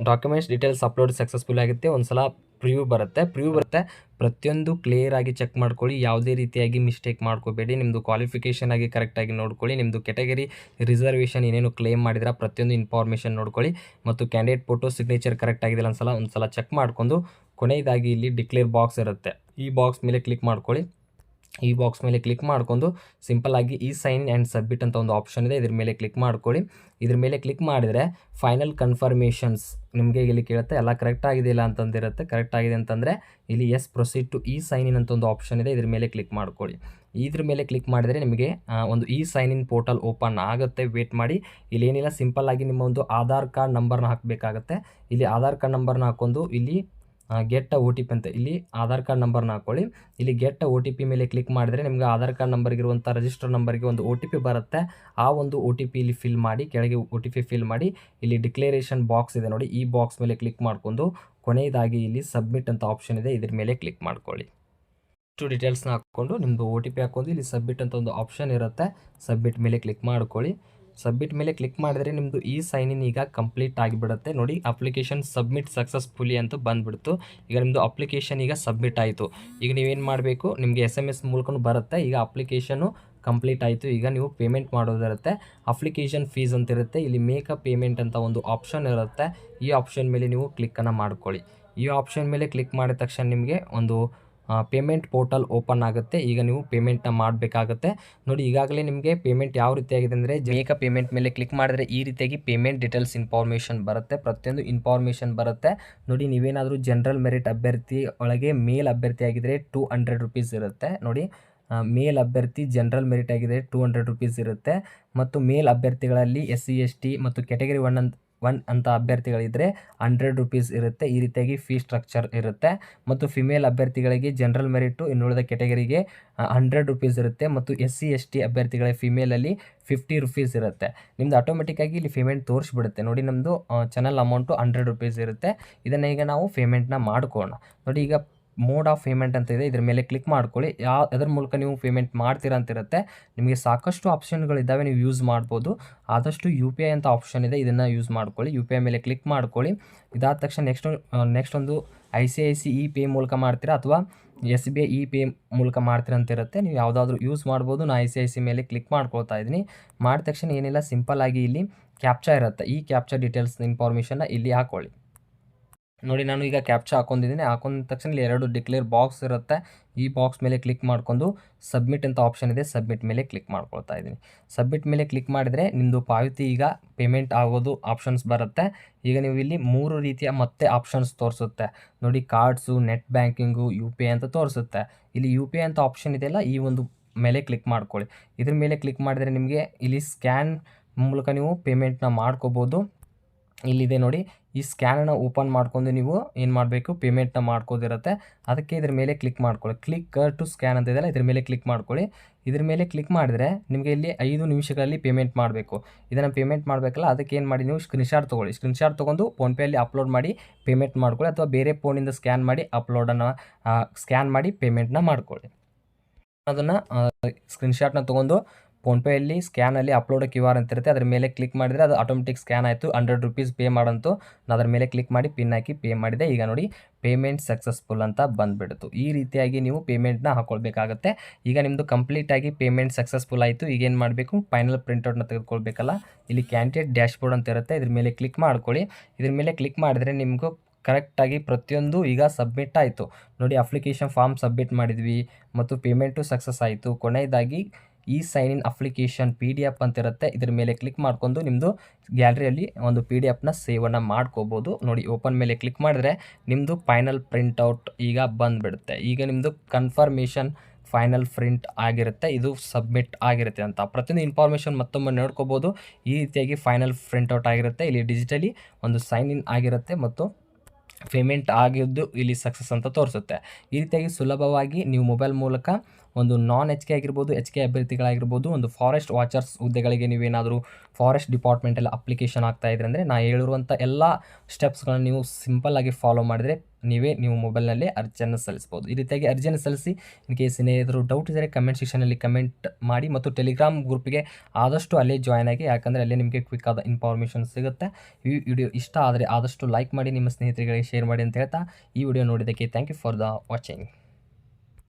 A: ಡಾಕ್ಯುಮೆಂಟ್ಸ್ ಡೀಟೇಲ್ಸ್ ಅಪ್ಲೋಡ್ ಸಕ್ಸಸ್ಫುಲ್ ಆಗುತ್ತೆ. ಒಂದು ಸಲ ಪ್ರಿವ್ಯೂ ಬರುತ್ತೆ. ಪ್ರತಿಯೊಂದು ಕ್ಲಿಯರ್ ಆಗಿ ಚೆಕ್ ಮಾಡ್ಕೊಳ್ಳಿ. ಯಾವುದೇ ರೀತಿಯಾಗಿ ಮಿಸ್ಟೇಕ್ ಮಾಡ್ಕೋಬೇಡಿ. ನಿಮ್ಮದು ಕ್ವಾಲಿಫಿಕೇಷನ್ ಆಗಿ ಕರೆಕ್ಟಾಗಿ ನೋಡ್ಕೊಳ್ಳಿ. ನಿಮ್ಮದು ಕೆಟಗರಿ ರಿಸರ್ವೇಷನ್ ಏನೇನು ಕ್ಲೇಮ್ ಮಾಡಿದ್ರೆ ಪ್ರತಿಯೊಂದು ಇನ್ಫಾರ್ಮೇಷನ್ ನೋಡ್ಕೊಳ್ಳಿ. ಮತ್ತು ಕ್ಯಾಂಡಿಡೇಟ್ ಫೋಟೋ ಸಿಗ್ನೇಚರ್ ಕರೆಕ್ಟ್ ಆಗಿದೆ ಒಂದು ಸಲ ಚೆಕ್ ಮಾಡ್ಕೊಂಡು ಕೊನೆಯದಾಗಿ ಇಲ್ಲಿ ಡಿಕ್ಲೇರ್ ಬಾಕ್ಸ್ ಇರುತ್ತೆ, ಈ ಬಾಕ್ಸ್ ಮೇಲೆ ಕ್ಲಿಕ್ ಮಾಡ್ಕೊಳ್ಳಿ. ಈ ಬಾಕ್ಸ್ ಮೇಲೆ ಕ್ಲಿಕ್ ಮಾಡ್ಕೊಂಡು ಸಿಂಪಲ್ಲಾಗಿ ಈ ಸೈನ್ ಆ್ಯಂಡ್ ಸಬ್ಮಿಟ್ ಅಂತ ಒಂದು ಆಪ್ಷನ್ ಇದೆ, ಇದ್ರ ಮೇಲೆ ಕ್ಲಿಕ್ ಮಾಡ್ಕೊಳ್ಳಿ. ಇದ್ರ ಮೇಲೆ ಕ್ಲಿಕ್ ಮಾಡಿದರೆ ಫೈನಲ್ ಕನ್ಫರ್ಮೇಷನ್ಸ್ ನಿಮಗೆ ಇಲ್ಲಿ ಕೇಳುತ್ತೆ, ಎಲ್ಲ ಕರೆಕ್ಟ್ ಆಗಿದೆ ಇಲ್ಲ ಅಂತಂದಿರುತ್ತೆ. ಕರೆಕ್ಟ್ ಆಗಿದೆ ಅಂತಂದರೆ ಇಲ್ಲಿ ಎಸ್ ಪ್ರೊಸೀಡ್ ಟು ಈ ಸೈನ್ ಇನ್ ಅಂತ ಒಂದು ಆಪ್ಷನ್ ಇದೆ, ಇದ್ರ ಮೇಲೆ ಕ್ಲಿಕ್ ಮಾಡ್ಕೊಳ್ಳಿ. ಇದ್ರ ಮೇಲೆ ಕ್ಲಿಕ್ ಮಾಡಿದರೆ ನಿಮಗೆ ಒಂದು ಈ ಸೈನ್ ಇನ್ ಪೋರ್ಟಲ್ ಓಪನ್ ಆಗುತ್ತೆ. ವೇಟ್ ಮಾಡಿ. ಇಲ್ಲಿ ಏನಿಲ್ಲ, ಸಿಂಪಲ್ಲಾಗಿ ನಿಮ್ಮ ಒಂದು ಆಧಾರ್ ಕಾರ್ಡ್ ನಂಬರ್ನ ಹಾಕಬೇಕಾಗತ್ತೆ. ಇಲ್ಲಿ ಆಧಾರ್ ಕಾರ್ಡ್ ನಂಬರ್ನ ಹಾಕೊಂಡು ಇಲ್ಲಿ ಗೆಟ್ ಒ ಟಿ ಪಿ ಅಂತ ಇಲ್ಲಿ ಆಧಾರ್ ಕಾರ್ಡ್ ನಂಬರ್ನ ಹಾಕ್ಕೊಳ್ಳಿ. ಇಲ್ಲಿ ಗೆಟ್ ಒ ಟಿ ಪಿ ಮೇಲೆ ಕ್ಲಿಕ್ ಮಾಡಿದರೆ ನಿಮ್ಗೆ ಆಧಾರ್ ಕಾರ್ಡ್ ನಂಬರ್ಗಿರುವಂಥ ರಿಜಿಸ್ಟರ್ ನಂಬರ್ಗೆ ಒಂದು ಒ ಟಿ ಪಿ ಬರುತ್ತೆ. ಆ ಒಂದು ಒ ಟಿ ಪಿ ಇಲ್ಲಿ ಫಿಲ್ ಮಾಡಿ, ಕೆಳಗೆ ಒ ಟಿ ಪಿ ಫಿಲ್ ಮಾಡಿ, ಇಲ್ಲಿ ಡಿಕ್ಲರೇಷನ್ ಬಾಕ್ಸ್ ಇದೆ ನೋಡಿ, ಈ ಬಾಕ್ಸ್ ಮೇಲೆ ಕ್ಲಿಕ್ ಮಾಡ್ಕೊಂಡು ಕೊನೆಯದಾಗಿ ಇಲ್ಲಿ ಸಬ್ಮಿಟ್ ಅಂತ ಆಪ್ಷನ್ ಇದೆ, ಇದ್ರ ಮೇಲೆ ಕ್ಲಿಕ್ ಮಾಡ್ಕೊಳ್ಳಿ. ಇಷ್ಟು ಡೀಟೇಲ್ಸ್ನ ಹಾಕ್ಕೊಂಡು ನಿಮ್ಮದು ಒ ಟಿ ಪಿ ಹಾಕೊಂಡು ಇಲ್ಲಿ ಸಬ್ಮಿಟ್ ಅಂತ ಒಂದು ಆಪ್ಷನ್ ಇರುತ್ತೆ, ಸಬ್ಮಿಟ್ ಮೇಲೆ ಕ್ಲಿಕ್ ಮಾಡ್ಕೊಳ್ಳಿ. ಸಬ್ಮಿಟ್ ಮೇಲೆ ಕ್ಲಿಕ್ ಮಾಡಿದರೆ ನಿಮ್ಮದು ಈ ಸೈನ್ ಇನ್ ಈಗ ಕಂಪ್ಲೀಟ್ ಆಗಿಬಿಡುತ್ತೆ ನೋಡಿ. ಅಪ್ಲಿಕೇಶನ್ ಸಬ್ಮಿಟ್ ಸಕ್ಸಸ್ಫುಲಿ ಅಂತ ಬಂದುಬಿಡ್ತು. ಈಗ ನಿಮ್ಮದು ಅಪ್ಲಿಕೇಶನ್ ಈಗ ಸಬ್ಮಿಟ್ ಆಯಿತು. ಈಗ ನೀವೇನು ಮಾಡಬೇಕು, ನಿಮಗೆ SMS ಮೂಲಕ ಬರುತ್ತೆ. ಈಗ ಅಪ್ಲಿಕೇಶನು ಕಂಪ್ಲೀಟ್ ಆಯಿತು. ಈಗ ನೀವು ಪೇಮೆಂಟ್ ಮಾಡೋದಿರುತ್ತೆ. ಅಪ್ಲಿಕೇಶನ್ ಫೀಸ್ ಅಂತ ಇರುತ್ತೆ, ಇಲ್ಲಿ ಮೇಕ್ ಅ ಪೇಮೆಂಟ್ ಅಂತ ಒಂದು ಆಪ್ಷನ್ ಇರುತ್ತೆ. ಈ ಆಪ್ಷನ್ ಮೇಲೆ ನೀವು ಕ್ಲಿಕ್ಕನ್ನು ಮಾಡ್ಕೊಳ್ಳಿ. ಈ ಆಪ್ಷನ್ ಮೇಲೆ ಕ್ಲಿಕ್ ಮಾಡಿದ ತಕ್ಷಣ ನಿಮಗೆ ಒಂದು ಪೇಮೆಂಟ್ ಪೋರ್ಟಲ್ ಓಪನ್ ಆಗುತ್ತೆ. ಈಗ ನೀವು ಪೇಮೆಂಟ್ನ ಮಾಡಬೇಕಾಗುತ್ತೆ ನೋಡಿ. ಈಗಾಗಲೇ ನಿಮಗೆ ಪೇಮೆಂಟ್ ಯಾವ ರೀತಿಯಾಗಿದೆ ಅಂದರೆ, ಮೇಕ್ ಅ ಪೇಮೆಂಟ್ ಮೇಲೆ ಕ್ಲಿಕ್ ಮಾಡಿದ್ರೆ ಈ ರೀತಿಯಾಗಿ ಪೇಮೆಂಟ್ ಡೀಟೇಲ್ಸ್ ಇನ್ಫಾರ್ಮೇಷನ್ ಬರುತ್ತೆ, ಪ್ರತಿಯೊಂದು ಇನ್ಫಾರ್ಮೇಷನ್ ಬರುತ್ತೆ ನೋಡಿ. ನೀವೇನಾದರೂ ಜನರಲ್ ಮೆರಿಟ್ ಅಭ್ಯರ್ಥಿ ಒಳಗೆ ಮೇಲ್ ಅಭ್ಯರ್ಥಿ ಆಗಿದ್ರೆ 200 ರೂಪೀಸ್ ಇರುತ್ತೆ ನೋಡಿ. ಮೇಲ್ ಅಭ್ಯರ್ಥಿ ಜನರಲ್ ಮೆರಿಟ್ ಆಗಿದ್ರೆ 200 ರೂಪೀಸ್ ಇರುತ್ತೆ. ಮತ್ತು ಮೇಲ್ ಅಭ್ಯರ್ಥಿಗಳಲ್ಲಿ SC ST ಮತ್ತು ಕ್ಯಾಟಗರಿ 1 ಅಂತ ಅಭ್ಯರ್ಥಿಗಳಿದ್ದರೆ 100 ರೂಪೀಸ್ ಇರುತ್ತೆ. ಈ ರೀತಿಯಾಗಿ ಫೀ ಸ್ಟ್ರಕ್ಚರ್ ಇರುತ್ತೆ. ಮತ್ತು ಫಿಮೇಲ್ ಅಭ್ಯರ್ಥಿಗಳಿಗೆ ಜನರಲ್ ಮೆರಿಟು ಇನ್ನುಳಿದ ಕ್ಯಾಟಗರಿಗೆ 100 ರೂಪೀಸ್ ಇರುತ್ತೆ. ಮತ್ತು SC ST ಅಭ್ಯರ್ಥಿಗಳ ಫಿಮೇಲಲ್ಲಿ 50 ರೂಪೀಸ್ ಇರುತ್ತೆ. ನಿಮ್ಮದು ಆಟೋಮೆಟಿಕ್ಕಾಗಿ ಇಲ್ಲಿ ಪೇಮೆಂಟ್ ತೋರಿಸ್ಬಿಡುತ್ತೆ ನೋಡಿ. ನಮ್ಮದು ಚಾನಲ್ ಅಮೌಂಟು 100 ರೂಪೀಸ್ ಇರುತ್ತೆ. ಇದನ್ನು ಈಗ ನಾವು ಪೇಮೆಂಟ್ನ ಮಾಡ್ಕೊಳ್ಳೋಣ ನೋಡಿ. ಈಗ ಮೋಡ್ ಆಫ್ ಪೇಮೆಂಟ್ ಅಂತ ಇದೆ, ಇದ್ರ ಮೇಲೆ ಕ್ಲಿಕ್ ಮಾಡ್ಕೊಳ್ಳಿ. ಅದರ ಮೂಲಕ ನೀವು ಪೇಮೆಂಟ್ ಮಾಡ್ತೀರಾ ಅಂತ ಇರುತ್ತೆ. ನಿಮಗೆ ಸಾಕಷ್ಟು ಆಪ್ಷನ್ಗಳಿದ್ದಾವೆ, ನೀವು ಯೂಸ್ ಮಾಡ್ಬೋದು. ಆದಷ್ಟು UPI ಅಂತ ಆಪ್ಷನ್ ಇದೆ, ಇದನ್ನು ಯೂಸ್ ಮಾಡ್ಕೊಳ್ಳಿ. UPI ಮೇಲೆ ಕ್ಲಿಕ್ ಮಾಡ್ಕೊಳ್ಳಿ. ಇದಾದ ತಕ್ಷಣ ನೆಕ್ಸ್ಟ್ ಒಂದು ICICI ಪೇ ಮೂಲಕ ಮಾಡ್ತೀರಾ ಅಥವಾ SBI ಪೇ ಮೂಲಕ ಮಾಡ್ತೀರಾ ಅಂತ ಇರುತ್ತೆ. ನೀವು ಯಾವುದಾದ್ರೂ ಯೂಸ್ ಮಾಡ್ಬೋದು. ನಾನು ICICI ಮೇಲೆ ಕ್ಲಿಕ್ ಮಾಡ್ಕೊಳ್ತಾ ಇದ್ದೀನಿ. ಮಾಡಿದ ತಕ್ಷಣ ಏನಿಲ್ಲ, ಸಿಂಪಲ್ ಆಗಿ ಇಲ್ಲಿ ಕ್ಯಾಪ್ಚಾ ಇರುತ್ತೆ. ಈ ಕ್ಯಾಪ್ಚಾ ಡೀಟೇಲ್ಸ್ ಇನ್ಫಾರ್ಮೇಷನ್ನ ಇಲ್ಲಿ ಹಾಕ್ಕೊಳ್ಳಿ ನೋಡಿ. ನಾನು ಈಗ ಕ್ಯಾಪ್ಚಾ ಹಾಕೊಂಡಿದ್ದೀನಿ. ಹಾಕೊಂಡ ತಕ್ಷಣ ಇಲ್ಲಿ 2 ಡಿಕ್ಲೇರ್ ಬಾಕ್ಸ್ ಇರುತ್ತೆ. ಈ ಬಾಕ್ಸ್ ಮೇಲೆ ಕ್ಲಿಕ್ ಮಾಡ್ಕೊಂಡು ಸಬ್ಮಿಟ್ ಅಂತ ಆಪ್ಷನ್ ಇದೆ, ಸಬ್ಮಿಟ್ ಮೇಲೆ ಕ್ಲಿಕ್ ಮಾಡ್ಕೊಳ್ತಾ ಇದ್ದೀನಿ. ಸಬ್ಮಿಟ್ ಮೇಲೆ ಕ್ಲಿಕ್ ಮಾಡಿದರೆ ನಿಮ್ಮದು ಪಾವತಿ ಈಗ ಪೇಮೆಂಟ್ ಆಗೋದು ಆಪ್ಷನ್ಸ್ ಬರುತ್ತೆ. ಈಗ ನೀವು ಇಲ್ಲಿ 3 ರೀತಿಯ ಮತ್ತೆ ಆಪ್ಷನ್ಸ್ ತೋರಿಸುತ್ತೆ ನೋಡಿ. ಕಾರ್ಡ್ಸು, ನೆಟ್ ಬ್ಯಾಂಕಿಂಗು, UPI ಅಂತ ತೋರಿಸುತ್ತೆ. ಇಲ್ಲಿ UPI ಅಂತ ಆಪ್ಷನ್ ಇದೆಯಲ್ಲ, ಈ ಒಂದು ಮೇಲೆ ಕ್ಲಿಕ್ ಮಾಡ್ಕೊಳ್ಳಿ. ಇದ್ರ ಮೇಲೆ ಕ್ಲಿಕ್ ಮಾಡಿದರೆ ನಿಮಗೆ ಇಲ್ಲಿ ಸ್ಕ್ಯಾನ್ ಮೂಲಕ ನೀವು ಪೇಮೆಂಟ್ನ ಮಾಡ್ಕೋಬೋದು. ಇಲ್ಲಿದೆ ನೋಡಿ, ಈ ಸ್ಕ್ಯಾನನ್ನು ಓಪನ್ ಮಾಡ್ಕೊಂಡು ನೀವು ಏನು ಮಾಡಬೇಕು, ಪೇಮೆಂಟ್ನ ಮಾಡ್ಕೋದಿರುತ್ತೆ. ಅದಕ್ಕೆ ಇದ್ರ ಮೇಲೆ ಕ್ಲಿಕ್ ಮಾಡ್ಕೊಳ್ಳಿ. ಕ್ಲಿಕ್ ಟು ಸ್ಕ್ಯಾನ್ ಅಂತ ಇದೆಯಲ್ಲ, ಇದ್ರ ಮೇಲೆ ಕ್ಲಿಕ್ ಮಾಡ್ಕೊಳ್ಳಿ. ಇದ್ರ ಮೇಲೆ ಕ್ಲಿಕ್ ಮಾಡಿದ್ರೆ ನಿಮಗೆ ಇಲ್ಲಿ 5 ನಿಮಿಷಗಳಲ್ಲಿ ಪೇಮೆಂಟ್ ಮಾಡಬೇಕು. ಇದನ್ನು ಪೇಮೆಂಟ್ ಮಾಡಬೇಕಲ್ಲ, ಅದಕ್ಕೆ ಏನು ಮಾಡಿ, ನೀವು ಸ್ಕ್ರೀನ್ಶಾಟ್ ತೊಗೊಳ್ಳಿ. ಸ್ಕ್ರೀನ್ಶಾಟ್ ತೊಗೊಂಡು ಫೋನ್ಪೇಯಲ್ಲಿ ಅಪ್ಲೋಡ್ ಮಾಡಿ ಪೇಮೆಂಟ್ ಮಾಡ್ಕೊಳ್ಳಿ, ಅಥವಾ ಬೇರೆ ಫೋನಿಂದ ಸ್ಕ್ಯಾನ್ ಮಾಡಿ ಸ್ಕ್ಯಾನ್ ಮಾಡಿ ಪೇಮೆಂಟ್ನ ಮಾಡ್ಕೊಳ್ಳಿ. ಅದನ್ನು ಸ್ಕ್ರೀನ್ಶಾಟ್ನ ತೊಗೊಂಡು ಫೋನ್ಪೇಯಲ್ಲಿ ಸ್ಕ್ಯಾನಲ್ಲಿ ಅಪ್ಲೋಡ್ QR ಅಂತ ಇರುತ್ತೆ, ಅದ್ರ ಮೇಲೆ ಕ್ಲಿಕ್ ಮಾಡಿದರೆ ಅದು ಆಟೋಮೆಟಿಕ್ ಸ್ಕ್ಯಾನ್ ಆಯಿತು. 100 ರೂಪೀಸ್ ಪೇ ಮಾಡಂತು. ನಾನು ಅದ್ರ ಮೇಲೆ ಕ್ಲಿಕ್ ಮಾಡಿ ಪಿನ್ ಹಾಕಿ ಪೇ ಮಾಡಿದೆ. ಈಗ ನೋಡಿ ಪೇಮೆಂಟ್ ಸಕ್ಸಸ್ಫುಲ್ ಅಂತ ಬಂದುಬಿಡ್ತು. ಈ ರೀತಿಯಾಗಿ ನೀವು ಪೇಮೆಂಟ್ನ ಹಾಕ್ಕೊಳ್ಬೇಕಾಗುತ್ತೆ. ಈಗ ನಿಮ್ಮದು ಕಂಪ್ಲೀಟಾಗಿ ಪೇಮೆಂಟ್ ಸಕ್ಸಸ್ಫುಲ್ ಆಯಿತು. ಈಗೇನು ಮಾಡಬೇಕು, ಫೈನಲ್ ಪ್ರಿಂಟೌಟ್ನ ತೆಗೆದುಕೊಳ್ಬೇಕಲ್ಲ. ಇಲ್ಲಿ ಕ್ಯಾಂಡಿಡೇಟ್ ಡ್ಯಾಶ್ಬೋರ್ಡ್ ಅಂತ ಇರುತ್ತೆ, ಇದ್ರ ಮೇಲೆ ಕ್ಲಿಕ್ ಮಾಡ್ಕೊಳ್ಳಿ. ಇದ್ರ ಮೇಲೆ ಕ್ಲಿಕ್ ಮಾಡಿದರೆ ನಿಮಗೂ ಕರೆಕ್ಟಾಗಿ ಪ್ರತಿಯೊಂದು ಈಗ ಸಬ್ಮಿಟ್ ಆಯಿತು ನೋಡಿ. ಅಪ್ಲಿಕೇಶನ್ ಫಾರ್ಮ್ ಸಬ್ಮಿಟ್ ಮಾಡಿದ್ವಿ ಮತ್ತು ಪೇಮೆಂಟು ಸಕ್ಸಸ್ ಆಯಿತು. ಕೊನೆಯದಾಗಿ ಈ ಸೈನ್ ಇನ್ ಅಪ್ಲಿಕೇಶನ್ PDF ಅಂತ ಇರುತ್ತೆ, ಇದ್ರ ಮೇಲೆ ಕ್ಲಿಕ್ ಮಾಡ್ಕೊಂಡು ನಿಮ್ಮದು ಗ್ಯಾಲರಿಯಲ್ಲಿ ಒಂದು PDF ಸೇವನ್ನು ಮಾಡ್ಕೋಬೋದು ನೋಡಿ. ಓಪನ್ ಮೇಲೆ ಕ್ಲಿಕ್ ಮಾಡಿದ್ರೆ ನಿಮ್ಮದು ಫೈನಲ್ ಪ್ರಿಂಟೌಟ್ ಈಗ ಬಂದುಬಿಡುತ್ತೆ. ಈಗ ನಿಮ್ಮದು ಕನ್ಫರ್ಮೇಷನ್ ಫೈನಲ್ ಪ್ರಿಂಟ್ ಆಗಿರುತ್ತೆ, ಇದು ಸಬ್ಮಿಟ್ ಆಗಿರುತ್ತೆ ಅಂತ. ಪ್ರತಿಯೊಂದು ಇನ್ಫಾರ್ಮೇಷನ್ ಮತ್ತೊಮ್ಮೆ ನೋಡ್ಕೋಬೋದು. ಈ ರೀತಿಯಾಗಿ ಫೈನಲ್ ಪ್ರಿಂಟೌಟ್ ಆಗಿರುತ್ತೆ. ಇಲ್ಲಿ ಡಿಜಿಟಲಿ ಒಂದು ಸೈನ್ ಇನ್ ಆಗಿರುತ್ತೆ ಮತ್ತು ಪೇಮೆಂಟ್ ಆಗಿದ್ದು ಇಲ್ಲಿ ಸಕ್ಸಸ್ ಅಂತ ತೋರಿಸುತ್ತೆ. ಈ ರೀತಿಯಾಗಿ ಸುಲಭವಾಗಿ ನೀವು ಮೊಬೈಲ್ ಮೂಲಕ ಒಂದು ನಾನ್ HK ಆಗಿರ್ಬೋದು, HK ಅಭ್ಯರ್ಥಿಗಳಾಗಿರ್ಬೋದು, ಒಂದು ಫಾರೆಸ್ಟ್ ವಾಚರ್ಸ್ ಹುದ್ದೆಗಳಿಗೆ ನೀವೇನಾದರೂ ಫಾರೆಸ್ಟ್ ಡಿಪಾರ್ಟ್ಮೆಂಟಲ್ಲಿ ಅಪ್ಲಿಕೇಶನ್ ಆಗ್ತಾಯಿದ್ರೆ ಅಂದರೆ ನಾನು ಹೇಳಿರುವಂಥ ಎಲ್ಲ ಸ್ಟೆಪ್ಸ್ಗಳನ್ನು ನೀವು ಸಿಂಪಲ್ಲಾಗಿ ಫಾಲೋ ಮಾಡಿದರೆ ನೀವು ಮೊಬೈಲ್ನಲ್ಲೇ ಅರ್ಜಿಯನ್ನು ಸಲ್ಲಿಸ್ಬೋದು. ಈ ರೀತಿಯಾಗಿ ಅರ್ಜಿಯನ್ನು ಸಲ್ಲಿಸಿ. ಇನ್ ಕೇಸ್ ಏನಾದರೂ ಡೌಟ್ ಇದ್ದರೆ ಕಮೆಂಟ್ ಸೆಕ್ಷನಲ್ಲಿ ಕಮೆಂಟ್ ಮಾಡಿ ಮತ್ತು ಟೆಲಿಗ್ರಾಮ್ ಗ್ರೂಪ್ಗೆ ಆದಷ್ಟು ಅಲ್ಲೇ ಜಾಯ್ನ್ ಆಗಿ, ಯಾಕಂದರೆ ಅಲ್ಲೇ ನಿಮಗೆ ಕ್ವಿಕ್ ಆದ ಇನ್ಫಾರ್ಮೇಷನ್ ಸಿಗುತ್ತೆ. ಈ ವಿಡಿಯೋ ಇಷ್ಟ ಆದರೆ ಆದಷ್ಟು ಲೈಕ್ ಮಾಡಿ, ನಿಮ್ಮ ಸ್ನೇಹಿತರಿಗೆ ಶೇರ್ ಮಾಡಿ ಅಂತ ಹೇಳ್ತಾ ಈ ವಿಡಿಯೋ ನೋಡಿದ್ದಕ್ಕೆ thank you for the watching.